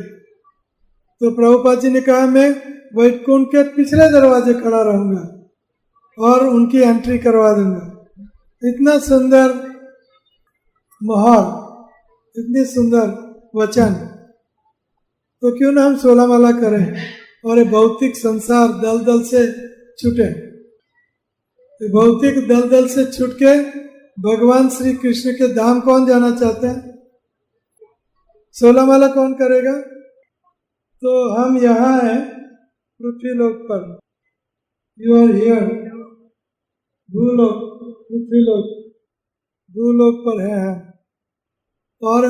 Speaker 3: तो प्रभुपाद जी ने कहा मैं वैकुंठ के पिछले दरवाजे खड़ा रहूंगा और उनकी एंट्री करवा दूंगा। इतना सुंदर माहौल, इतनी सुंदर वचन, तो क्यों ना हम 16 माला करें और ये भौतिक संसार दलदल से छूटे। भौतिक दलदल से छूट के भगवान श्री कृष्ण के धाम कौन जाना चाहते हैं? 16 माला कौन करेगा? तो हम यहाँ हैं पृथ्वी लोक पर, यू आर हियर, भूलोक, पृथ्वी लोक, भूलोक पर है हम। और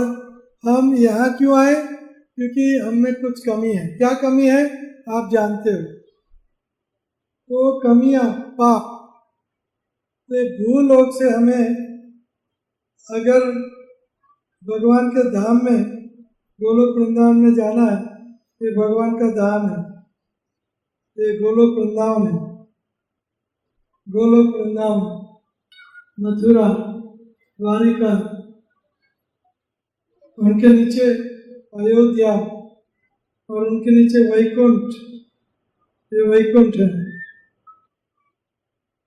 Speaker 3: हम यहाँ क्यों आए? क्योंकि हम में कुछ कमी है। क्या कमी है आप जानते हो? तो कमियां, पाप। तो भूलोक से हमें अगर भगवान के धाम में, गोलोक वृंदावन में जाना है, ये भगवान का धाम है, ये गोलोक वृंदावन है। गोलोक, वृंदावन, मथुरा, द्वारिका, उनके नीचे अयोध्या और उनके नीचे वैकुंठ, ये वैकुंठ है,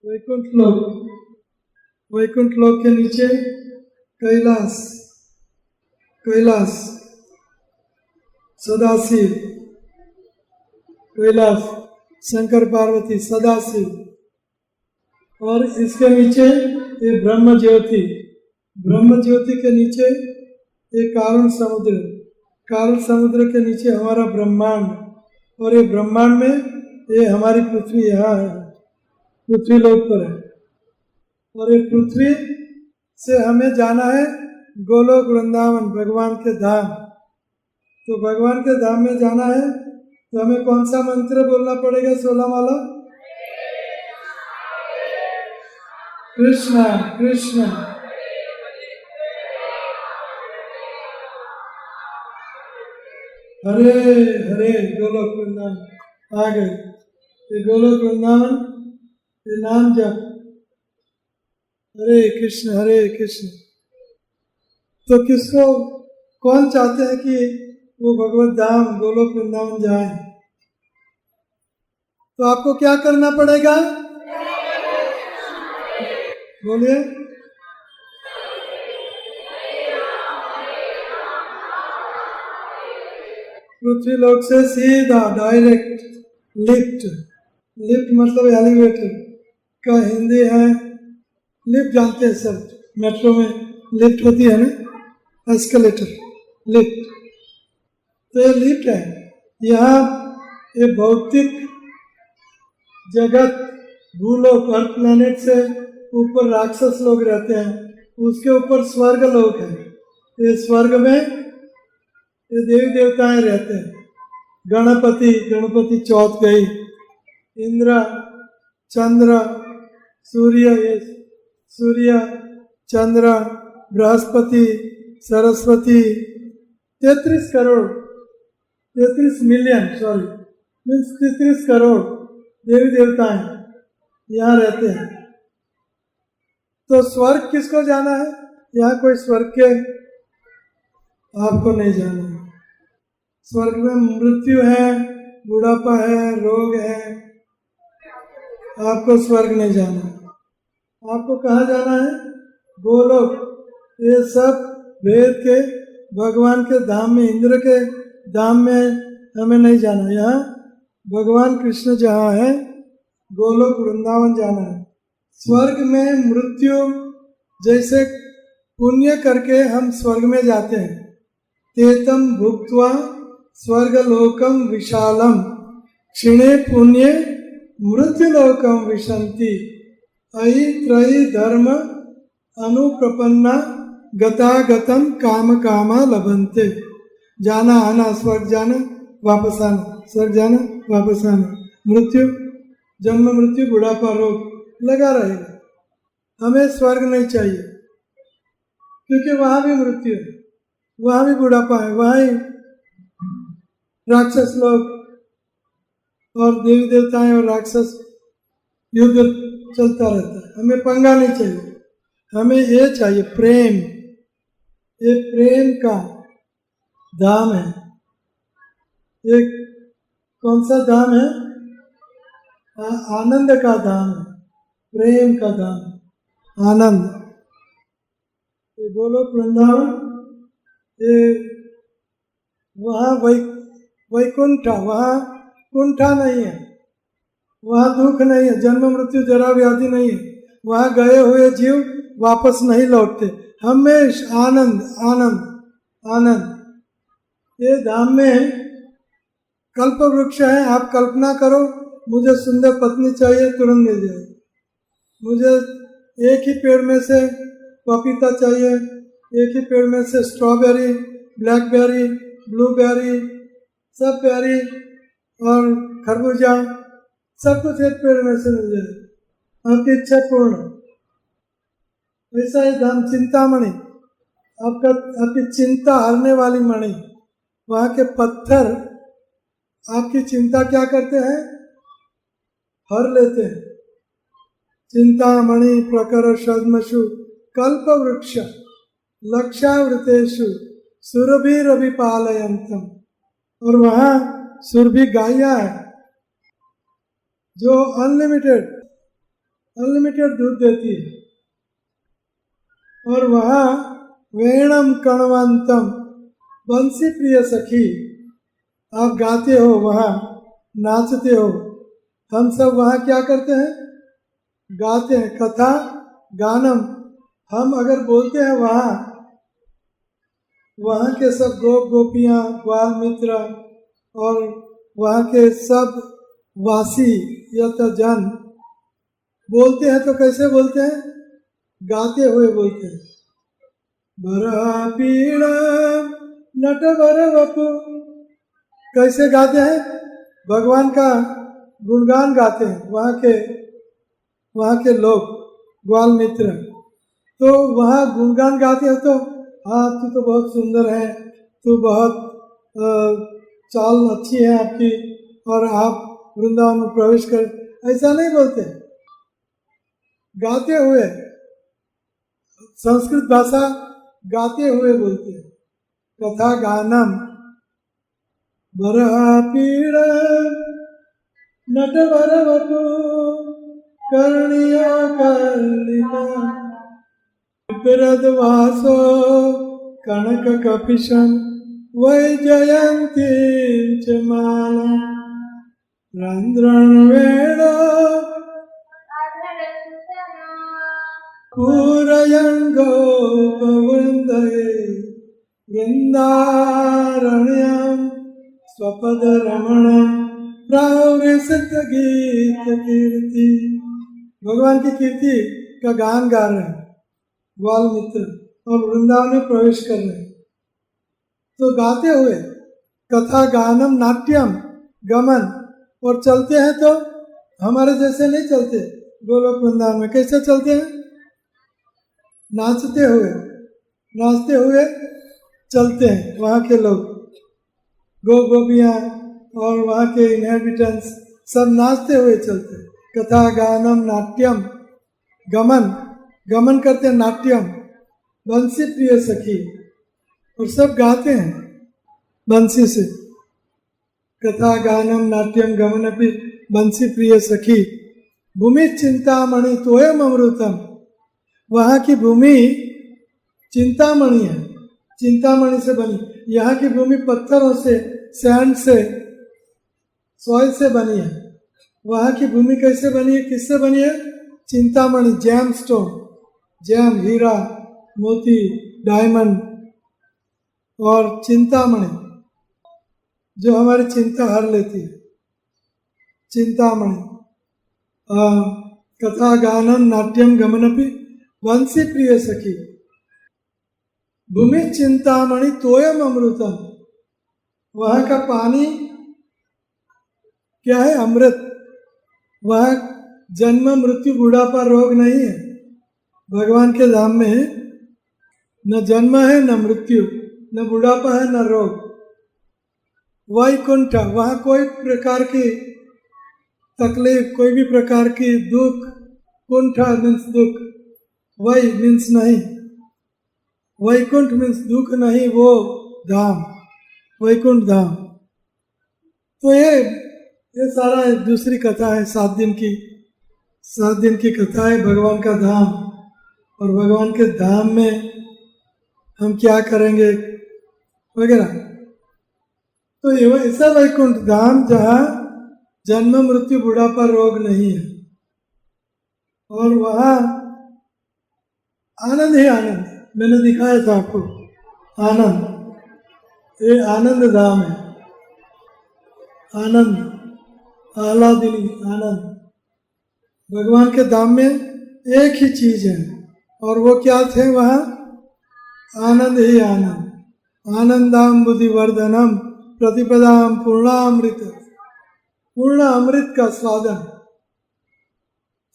Speaker 3: वैकुंठ लोक, वैकुंठ लोक के नीचे कैलाश, कैलाश, सदाशिव, कैलाश, शंकर पार्वती, सदाशिव, और इसके नीचे ये ब्रह्म ज्योति, ब्रह्म ज्योति के नीचे ये कारण समुद्र, कारण समुद्र के नीचे हमारा ब्रह्मांड, और ये ब्रह्मांड में ये हमारी पृथ्वी यहाँ है, पृथ्वी लोक पर है, और ये पृथ्वी से हमें जाना है गोलोक वृंदावन, भगवान के धाम। तो भगवान के धाम में जाना है तो हमें कौन सा मंत्र बोलना पड़ेगा? 16 वाला, कृष्णा कृष्णा हरे हरे। गोलोक वृंदावन आ गए, ये गोलोक वृंदावन, ये नाम जप, हरे कृष्ण कृष्ण। तो किसको, कौन चाहते हैं कि वो भगवत धाम गोलोक वृंदावन जाए? तो आपको क्या करना पड़ेगा? बोलिए। पृथ्वी लोक से सीधा डायरेक्ट लिफ्ट, लिफ्ट मतलब एलिवेटर का हिंदी है, लिफ्ट जानते हैं सब, मेट्रो में लिफ्ट होती है ना, एस्केलेटर, लिफ्ट। तो ये लिफ्ट है। यहाँ ये भौतिक जगत, भूलोक, अर्थ प्लैनेट से ऊपर राक्षस लोग रहते हैं, उसके ऊपर स्वर्ग लोक है। ये स्वर्ग में ये देवी देवताएं रहते हैं, गणपति, गणपति चौथ गई, इंद्र, चंद्र, सूर्य, ये Surya, Chandra, Brihaspati, Saraswati, 33 crore, 33 million, sorry means 33 crore देवी देवताएं यहाँ रहते हैं। तो स्वर्ग किसको जाना है? यहाँ कोई स्वर्ग के आपको नहीं जाना है। स्वर्ग में मृत्यु है, बुढ़ापा है, रोग है, आपको स्वर्ग नहीं जाना। आपको कहाँ जाना है? गोलोक। ये सब वेद के भगवान के धाम में, इंद्र के धाम में हमें नहीं जाना। यहाँ भगवान कृष्ण जहाँ है, गोलोक वृंदावन जाना है। स्वर्ग में मृत्यु, जैसे पुण्य करके हम स्वर्ग में जाते हैं, तेतम भुक्त्वा स्वर्गलोकम विशालम क्षिणे पुण्य मृत्युलोकम विशंति अयि त्रयी धर्म अनुप्रपन्ना गतागतम काम कामा लभन्ते। जाना आना, स्वर्ग जाना वापस आना, स्वर्ग जाना वापस आना, मृत्यु, जन्म मृत्यु, बुढ़ापा, रोग लगा रहेगा। हमें स्वर्ग नहीं चाहिए, क्योंकि वहाँ भी मृत्यु है, वहाँ भी बुढ़ापा है, वहाँ ही राक्षस लोग और देवी देवताएं और राक्षस युद्ध चलता रहता है। हमें पंगा नहीं चाहिए, हमें ये चाहिए प्रेम। ये प्रेम का धाम है। ये कौन सा धाम है? आनंद का धाम है, प्रेम का धाम, आनंद। ये गोलोक वृंदावन, ये वहाँ वैकुंठा, वहाँ कुंठा नहीं है, वहाँ दुख नहीं है, जन्म मृत्यु जरा व्याधि नहीं है, वहाँ गए हुए जीव वापस नहीं लौटते, हमेशा आनंद आनंद आनंद। ये धाम में कल्प वृक्ष है। आप कल्पना करो, मुझे सुंदर पत्नी चाहिए, तुरंत मिल जाए। मुझे एक ही पेड़ में से पपीता चाहिए, एक ही पेड़ में से स्ट्रॉबेरी, ब्लैकबेरी, ब्लूबेरी, सब बेरी और खरबूजा, सब कुछ एक पेड़ में से मिल जाए, आपकी इच्छा पूर्ण। ऐसा ही धाम चिंतामणि, आपकी चिंता हरने वाली मणि। वहाँ के पत्थर आपकी चिंता क्या करते हैं? हर लेते हैं। चिंतामणि प्रकर शद्मषु कल्पवृक्ष लक्षावृतेषु सुरभिरभिपालयन्तम। और वहाँ सुरभि गाया है जो अनलिमिटेड दूध देती है। और वहाँ वेणम कणवंतम बंसी प्रिय सखी, आप गाते हो, वहाँ नाचते हो। हम सब वहाँ क्या करते हैं? गाते हैं। कथा गानम, हम अगर बोलते हैं वहाँ के सब गोपियाँ, ग्वाल मित्र और वहाँ के सब वासी यत जन बोलते हैं तो कैसे बोलते हैं? गाते हुए बोलते हैं। भरा पीड़ा नट भर वपु, कैसे गाते हैं? भगवान का गुणगान गाते हैं वहाँ के लोग, ग्वाल मित्र। तो वहाँ गुणगान गाते हैं तो हाँ तू तो बहुत सुंदर है, तू बहुत चाल अच्छी है आपकी, और आप वृंदावन में प्रवेश कर, ऐसा नहीं बोलते। गाते हुए, संस्कृत भाषा गाते हुए बोलते हैं। कथा गानम बरहा पीड़ा नट बर वपु कर्णिया कर्णिका विरदवासो कनक कपिशं वैजयन्ती च माला रंध्रण वेणो पूरयन् गोपवृन्दये वृन्दारण्यं स्वपदरमणं प्रावृषत गीत कीर्ति। भगवान की कीर्ति का गान गा रहे हैं ग्वाल मित्र और वृंदावन में प्रवेश कर रहे हैं। तो गाते हुए कथा गानम नाट्यम गमन, और चलते हैं तो हमारे जैसे नहीं चलते। गोलोक वृंदावन में कैसे चलते हैं? नाचते हुए चलते हैं। वहाँ के लोग गोपियाँ और वहाँ के इनहेबिटेंट्स सब नाचते हुए चलते हैं। कथा गानम नाट्यम गमन करते हैं, नाट्यम बंसी प्रिय सखी, और सब गाते हैं बंसी से। कथा गानम नाट्यम गमन अपि बंसी प्रिय सखी भूमि चिंतामणि तोयम अमृतम। वहाँ की भूमि चिंतामणि है, चिंतामणि से बनी। यहाँ की भूमि पत्थरों से, सैंड से, सॉइल से बनी है। वहाँ की भूमि कैसे बनी है, किससे बनी है? चिंतामणि, जैम स्टोन, जैम, हीरा, मोती, डायमंड और चिंतामणि जो हमारी चिंता हर लेती है। चिंतामणि। कथा गानम नाट्यम गमनपि वंशी प्रिय सखी भूमि चिंतामणि तोयम अमृतम। वहाँ का पानी क्या है? अमृत। वहाँ जन्म मृत्यु बुढ़ापा रोग नहीं है। भगवान के धाम में न जन्म है, न मृत्यु, न बुढ़ापा है, न रोग। वैकुंठ, वहाँ कोई प्रकार की तकलीफ, कोई भी प्रकार की दुख, कुंठ मीन्स दुख, वै मीन्स नहीं, वैकुंठ मीन्स दुख नहीं, वो धाम, वैकुंठ धाम। तो ये सारा दूसरी कथा है, 7 दिन की कथा है भगवान का धाम। और भगवान के धाम में हम क्या करेंगे वगैरह। तो ये ऐसा वैकुंठ धाम जहाँ जन्म मृत्यु बुढ़ापा रोग नहीं है, और वहाँ आनंद ही आनंद। मैंने दिखाया था आपको आनंद, ये आनंद धाम है। आनंद, आह्लादिनी आनंद। भगवान के धाम में एक ही चीज है, और वो क्या थे वहाँ? आनंद ही आनंद। आनंदाम बुद्धिवर्धनम प्रतिपदाम पूर्णामृत, पूर्ण अमृत का स्वादन।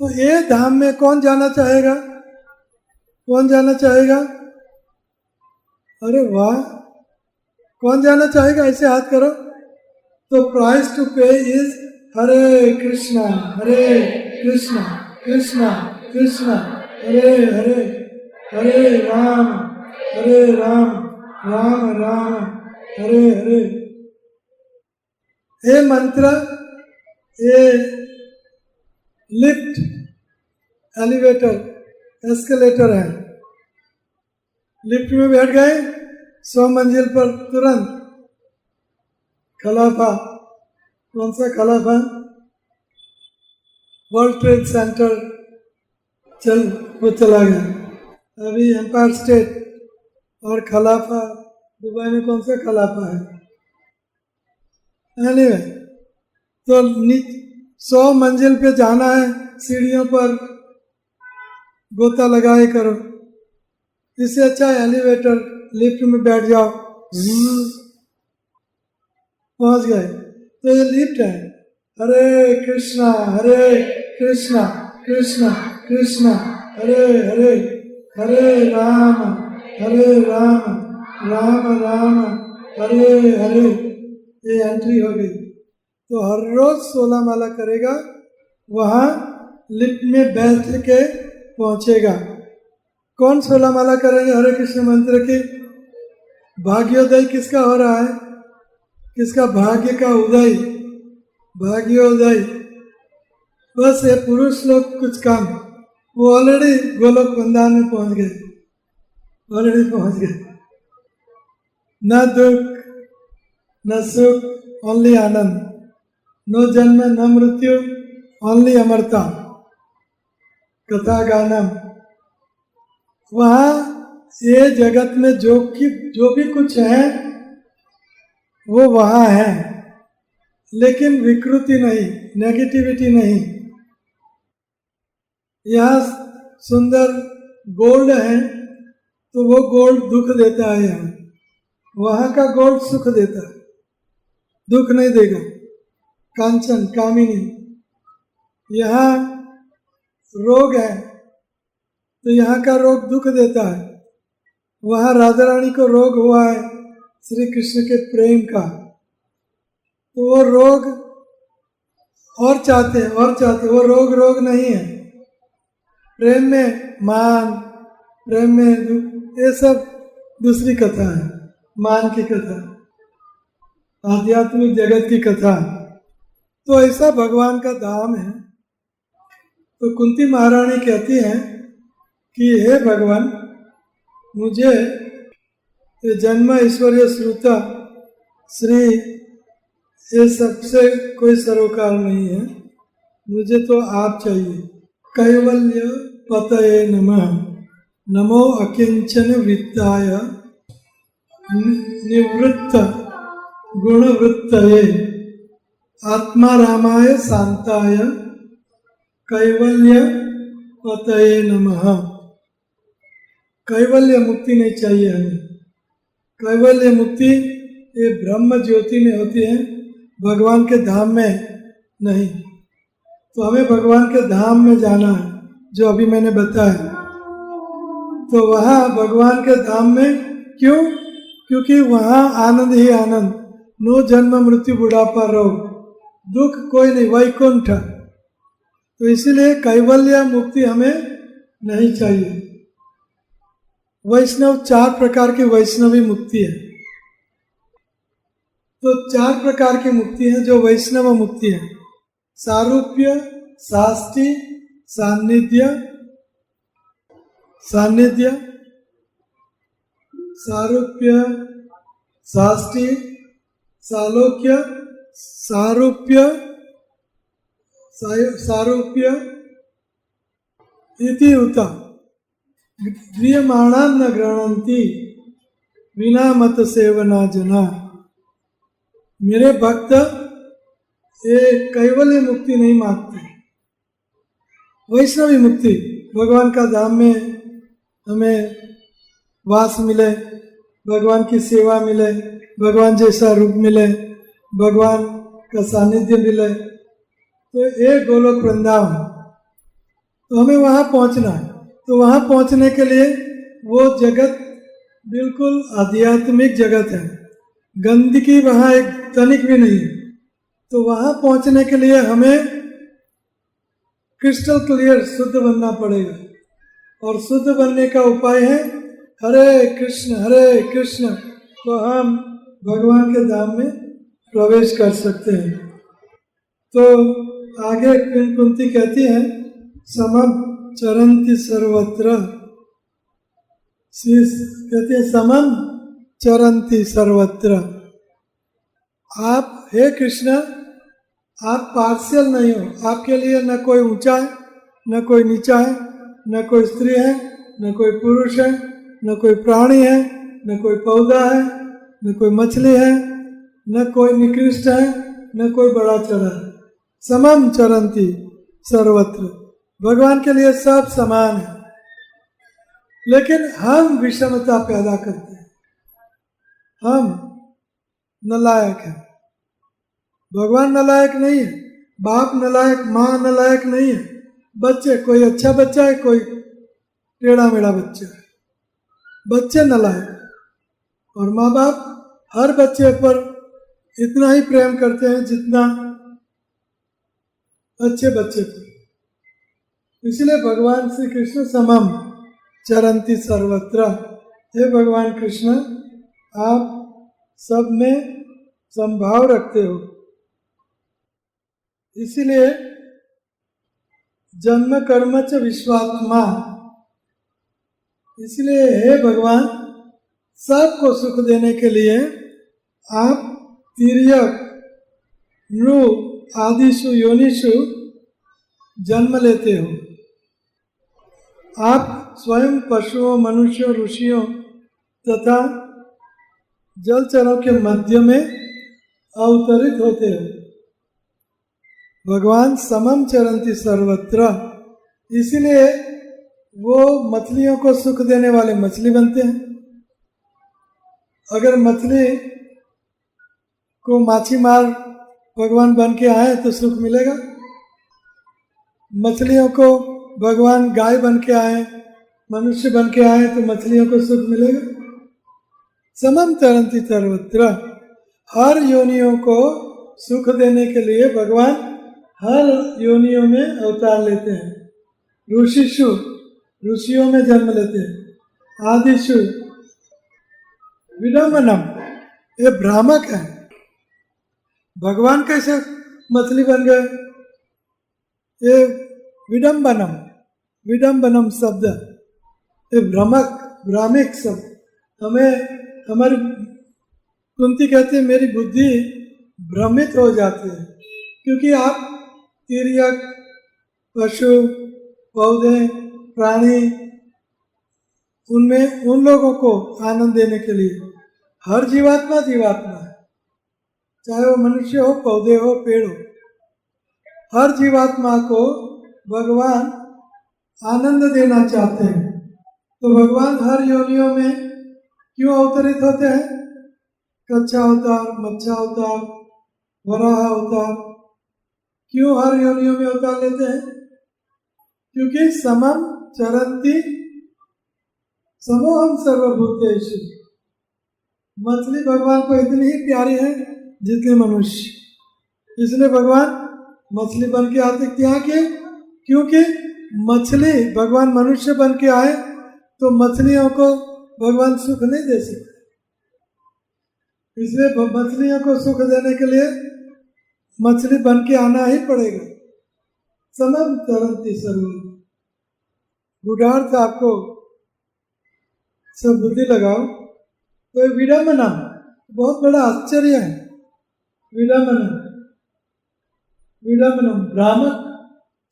Speaker 3: तो ये धाम में कौन जाना चाहेगा? कौन जाना चाहेगा? अरे वाह, कौन जाना चाहेगा? ऐसे हाथ करो। तो प्राइस टू पे इज हरे कृष्णा हरे कृष्णा कृष्णा कृष्णा हरे हरे हरे राम राम राम हरे हरे। ये मंत्र, ये लिफ्ट, एलिवेटर, एस्केलेटर है। लिफ्ट में बैठ गए, 100 मंजिल पर तुरंत खलाफा, कौन सा खलाफा? वर्ल्ड ट्रेड सेंटर वो चला गया। अभी एम्पायर स्टेट और खलाफा, दुबई में कौन सा खलाफा है? एनीवे, तो 100 मंजिल पे जाना है, सीढ़ियों पर गोता लगाए करो। इससे अच्छा एलिवेटर, लिफ्ट में बैठ जाओ, पहुंच गए। तो ये लिफ्ट है। हरे कृष्णा कृष्णा कृष्णा हरे हरे हरे राम राम हरे हरे। ये एंट्री हो गई। तो हर रोज 16 माला करेगा, वहाँ लिफ्ट में बैठ के पहुंचेगा। कौन 16 माला करेंगे हरे कृष्ण मंत्र की? भाग्योदय किसका हो रहा है? किसका भाग्य का उदय? भाग्योदय। बस ये पुरुष लोग कुछ काम, वो ऑलरेडी गोलोक वृंदावन में पहुंच गए, ऑलरेडी पहुंच गए। न दुख न सुख, ओनली आनंद। नो जन्म न मृत्यु, ओनली अमरता, कथा गानम। वहाँ ये जगत में जो भी कुछ है वो वहाँ है, लेकिन विकृति नहीं, नेगेटिविटी नहीं। यहाँ सुंदर गोल्ड है तो वो गोल्ड दुख देता है, यहाँ वहाँ का गोल्ड सुख देता है, दुख नहीं देगा। कांचन कामिनी। यहाँ रोग है तो यहाँ का रोग दुख देता है। वहाँ राधा रानी को रोग हुआ है श्री कृष्ण के प्रेम का, तो वो रोग और चाहते, वो रोग नहीं है। प्रेम में मान, प्रेम में दुख, ये सब दूसरी कथा है, मान की कथा, आध्यात्मिक जगत की कथा। तो ऐसा भगवान का धाम है। तो कुंती महारानी कहती हैं कि हे भगवान, मुझे ये जन्म ऐश्वर्य श्रुता श्री ये सबसे कोई सरोकार नहीं है, मुझे तो आप चाहिए। कैवल्य पतये नमः, नमो अकिंचन वित्ताय निवृत्त गुणवृत्तये आत्मा रामाय शांताय कैवल्य पतये नमः। कैवल्य मुक्ति नहीं चाहिए हमें। कैवल्य मुक्ति ये ब्रह्म ज्योति में होती है, भगवान के धाम में नहीं। तो हमें भगवान के धाम में जाना है, जो अभी मैंने बताया। तो वहाँ भगवान के धाम में क्यों? क्योंकि वहाँ आनंद ही आनंद, नो जन्म मृत्यु बुढ़ापा रोग, दुख कोई नहीं, वैकुंठ। तो इसीलिए कैवल्य मुक्ति हमें नहीं चाहिए। वैष्णव 4 प्रकार की वैष्णवी मुक्ति है। तो 4 प्रकार की मुक्ति है जो वैष्णव मुक्ति है। सारूप्य, साष्टी, सान्निध्य, सारूप्य, साष्टी, सालोक्य, सारूप्य इति उता क्रियमाणा न गृह्णन्ति विना मत सेवना जना। मेरे भक्त ये कैवल्य मुक्ति नहीं मांगते, वैष्णवी मुक्ति, भगवान का धाम में हमें वास मिले, भगवान की सेवा मिले, भगवान जैसा रूप मिले, भगवान का सानिध्य मिले, तो ये गोलोक वृंदावन। तो हमें वहाँ पहुँचना है। तो वहाँ पहुँचने के लिए वो जगत बिल्कुल आध्यात्मिक जगत है, गंदगी वहाँ एक तनिक भी नहीं है। तो वहाँ पहुँचने के लिए हमें क्रिस्टल क्लियर शुद्ध बनना पड़ेगा, और शुद्ध बनने का उपाय है हरे कृष्ण, तो हम भगवान के धाम में प्रवेश कर सकते हैं। तो आगे कुंती कहती है समम चरंती सर्वत्र, कहते हैं समम चरंती सर्वत्र। आप हे कृष्ण, आप पार्शियल नहीं हो, आपके लिए न कोई ऊंचा है न कोई नीचा है, न कोई स्त्री है न कोई पुरुष है, न कोई प्राणी है न कोई पौधा है, न कोई मछली है, न कोई निकृष्ट है न कोई बड़ा चढ़ा है। समम चरंती सर्वत्र, भगवान के लिए सब समान है। लेकिन हम विषमता पैदा करते हैं, हम नालायक हैं। भगवान नालायक नहीं है, बाप नालायक, माँ नालायक नहीं है, बच्चे, कोई अच्छा बच्चा है, कोई टेढ़ा मेढ़ा बच्चा है, बच्चे नालायक। और माँ बाप हर बच्चे पर इतना ही प्रेम करते हैं जितना अच्छे बच्चे पर। इसलिए भगवान श्री कृष्ण समम चरंती सर्वत्र, हे भगवान कृष्ण, आप सब में संभाव रखते हो। इसीलिए जन्म कर्म च विश्वात्मा, इसलिए हे भगवान, सबको सुख देने के लिए आप तिर्यक, नृ आदिषु योनिषु जन्म लेते हो। आप स्वयं पशुओं, मनुष्यों, ऋषियों तथा जलचरों के मध्य में अवतरित होते हो। भगवान समम चरंती सर्वत्र, इसलिए वो मछलियों को सुख देने वाले मछली बनते हैं। अगर मछली को माछी मार भगवान बन के आए तो सुख मिलेगा। मछलियों को भगवान गाय बन के आए, मनुष्य बन के आए तो मछलियों को सुख मिलेगा। समम चरंती सर्वत्र, हर योनियों को सुख देने के लिए भगवान हर योनियों में अवतार लेते हैं। ऋषिषु, ऋषियों में जन्म लेते हैं। आदिषु विडम्बनम, ये भ्रामक है। भगवान कैसे मछली बन गए? ये विडम्बनम, विडम्बनम शब्द, ये भ्रामिक शब्द। हमारी कुंती कहती है मेरी बुद्धि भ्रमित हो जाती है, क्योंकि आप तिर्यक, पशु, पौधे, प्राणी, उनमें उन लोगों को आनंद देने के लिए हर जीवात्मा है, चाहे वो मनुष्य हो, पौधे हो, पेड़ हो, हर जीवात्मा को भगवान आनंद देना चाहते हैं। तो भगवान हर योनियों में क्यों अवतरित होते हैं? कच्छा अवतार, मच्छा अवतार, वराह अवतार, क्यों हर योनियों में अवतार लेते हैं? क्योंकि समम चरंती समोहम सर्वभूतेषु, मछली भगवान को इतनी ही प्यारी है जितने मनुष्य। इसलिए भगवान मछली बन के आते क्या किए? क्योंकि मछली, भगवान मनुष्य बन के आए तो मछलियों को भगवान सुख नहीं दे सकते, इसलिए मछलियों को सुख देने के लिए मछली बन के आना ही पड़ेगा। समम चरंती सर्व, गुढ़ार्थ आपको सब बुद्धि लगाओ। तो विडम्बना बहुत बड़ा आश्चर्य है। विडम्बनम भ्रामक,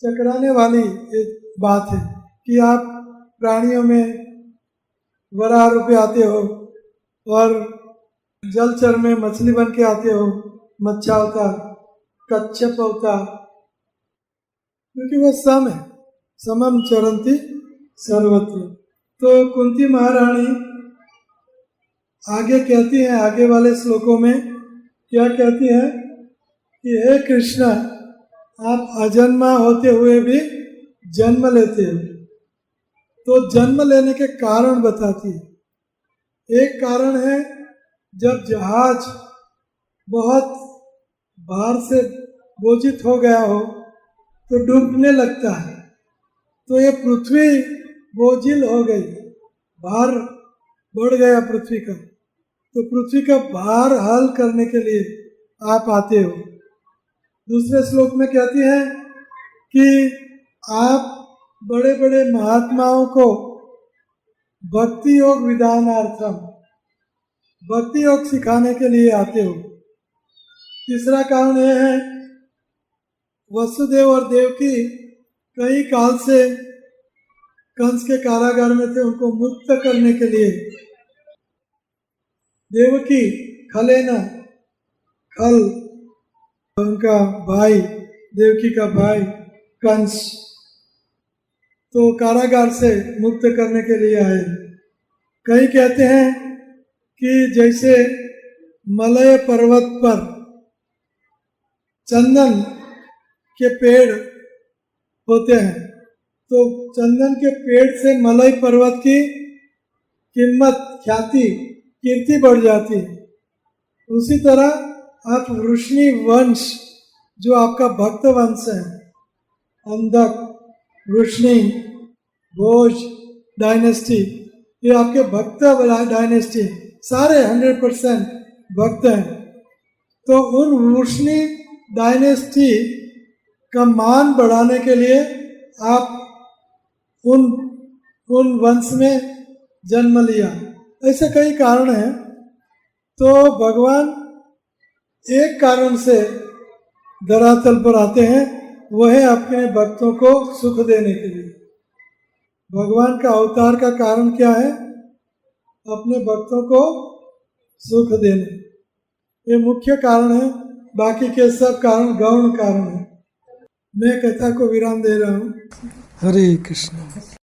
Speaker 3: चकराने वाली एक बात है कि आप प्राणियों में वराह रूपे आते हो और जलचर में मछली बन के आते हो, मच्छा अवतार, कच्छप अवतार, क्योंकि वो सम है। समम चरंती सर्वत्र। तो कुंती महारानी आगे कहती है, आगे वाले श्लोकों में क्या कहती है कि हे कृष्ण, आप अजन्मा होते हुए भी जन्म लेते हो। तो जन्म लेने के कारण बताती है। एक कारण है जब जहाज बहुत बाहर से बोझित हो गया हो तो डूबने लगता है। तो ये पृथ्वी बोझिल हो गई, भार बढ़ गया पृथ्वी का। तो पृथ्वी का भार हल करने के लिए आप आते हो। दूसरे श्लोक में कहती है कि आप बड़े बड़े महात्माओं को भक्ति योग विधानार्थम, भक्ति योग सिखाने के लिए आते हो। तीसरा कारण यह है, वसुदेव और देवकी कई काल से कंस के कारागार में थे, उनको मुक्त करने के लिए देवकी खलेना, खल उनका भाई, देवकी का भाई कंस, तो कारागार से मुक्त करने के लिए आए। कई कहते हैं कि जैसे मलय पर्वत पर चंदन के पेड़ होते हैं, तो चंदन के पेड़ से मलय पर्वत की कीमत, ख्याति, कीर्ति बढ़ जाती है। उसी तरह आप वृष्णि वंश, जो आपका भक्त वंश है, अंधक, वृष्णि, भोज डायनेस्टी, ये आपके भक्त डायनेस्टी, सारे 100% भक्त हैं। तो उन वृष्णि डायनेस्टी का मान बढ़ाने के लिए आप उन वंश में जन्म लिया। ऐसे कई कारण हैं। तो भगवान एक कारण से धरातल पर आते हैं, वह है अपने भक्तों को सुख देने के लिए। भगवान का अवतार का कारण क्या है? अपने भक्तों को सुख देने, ये मुख्य कारण है। बाकी के सब कारण गौण कारण है। मैं कथा को विराम दे रहा हूँ। हरे कृष्ण।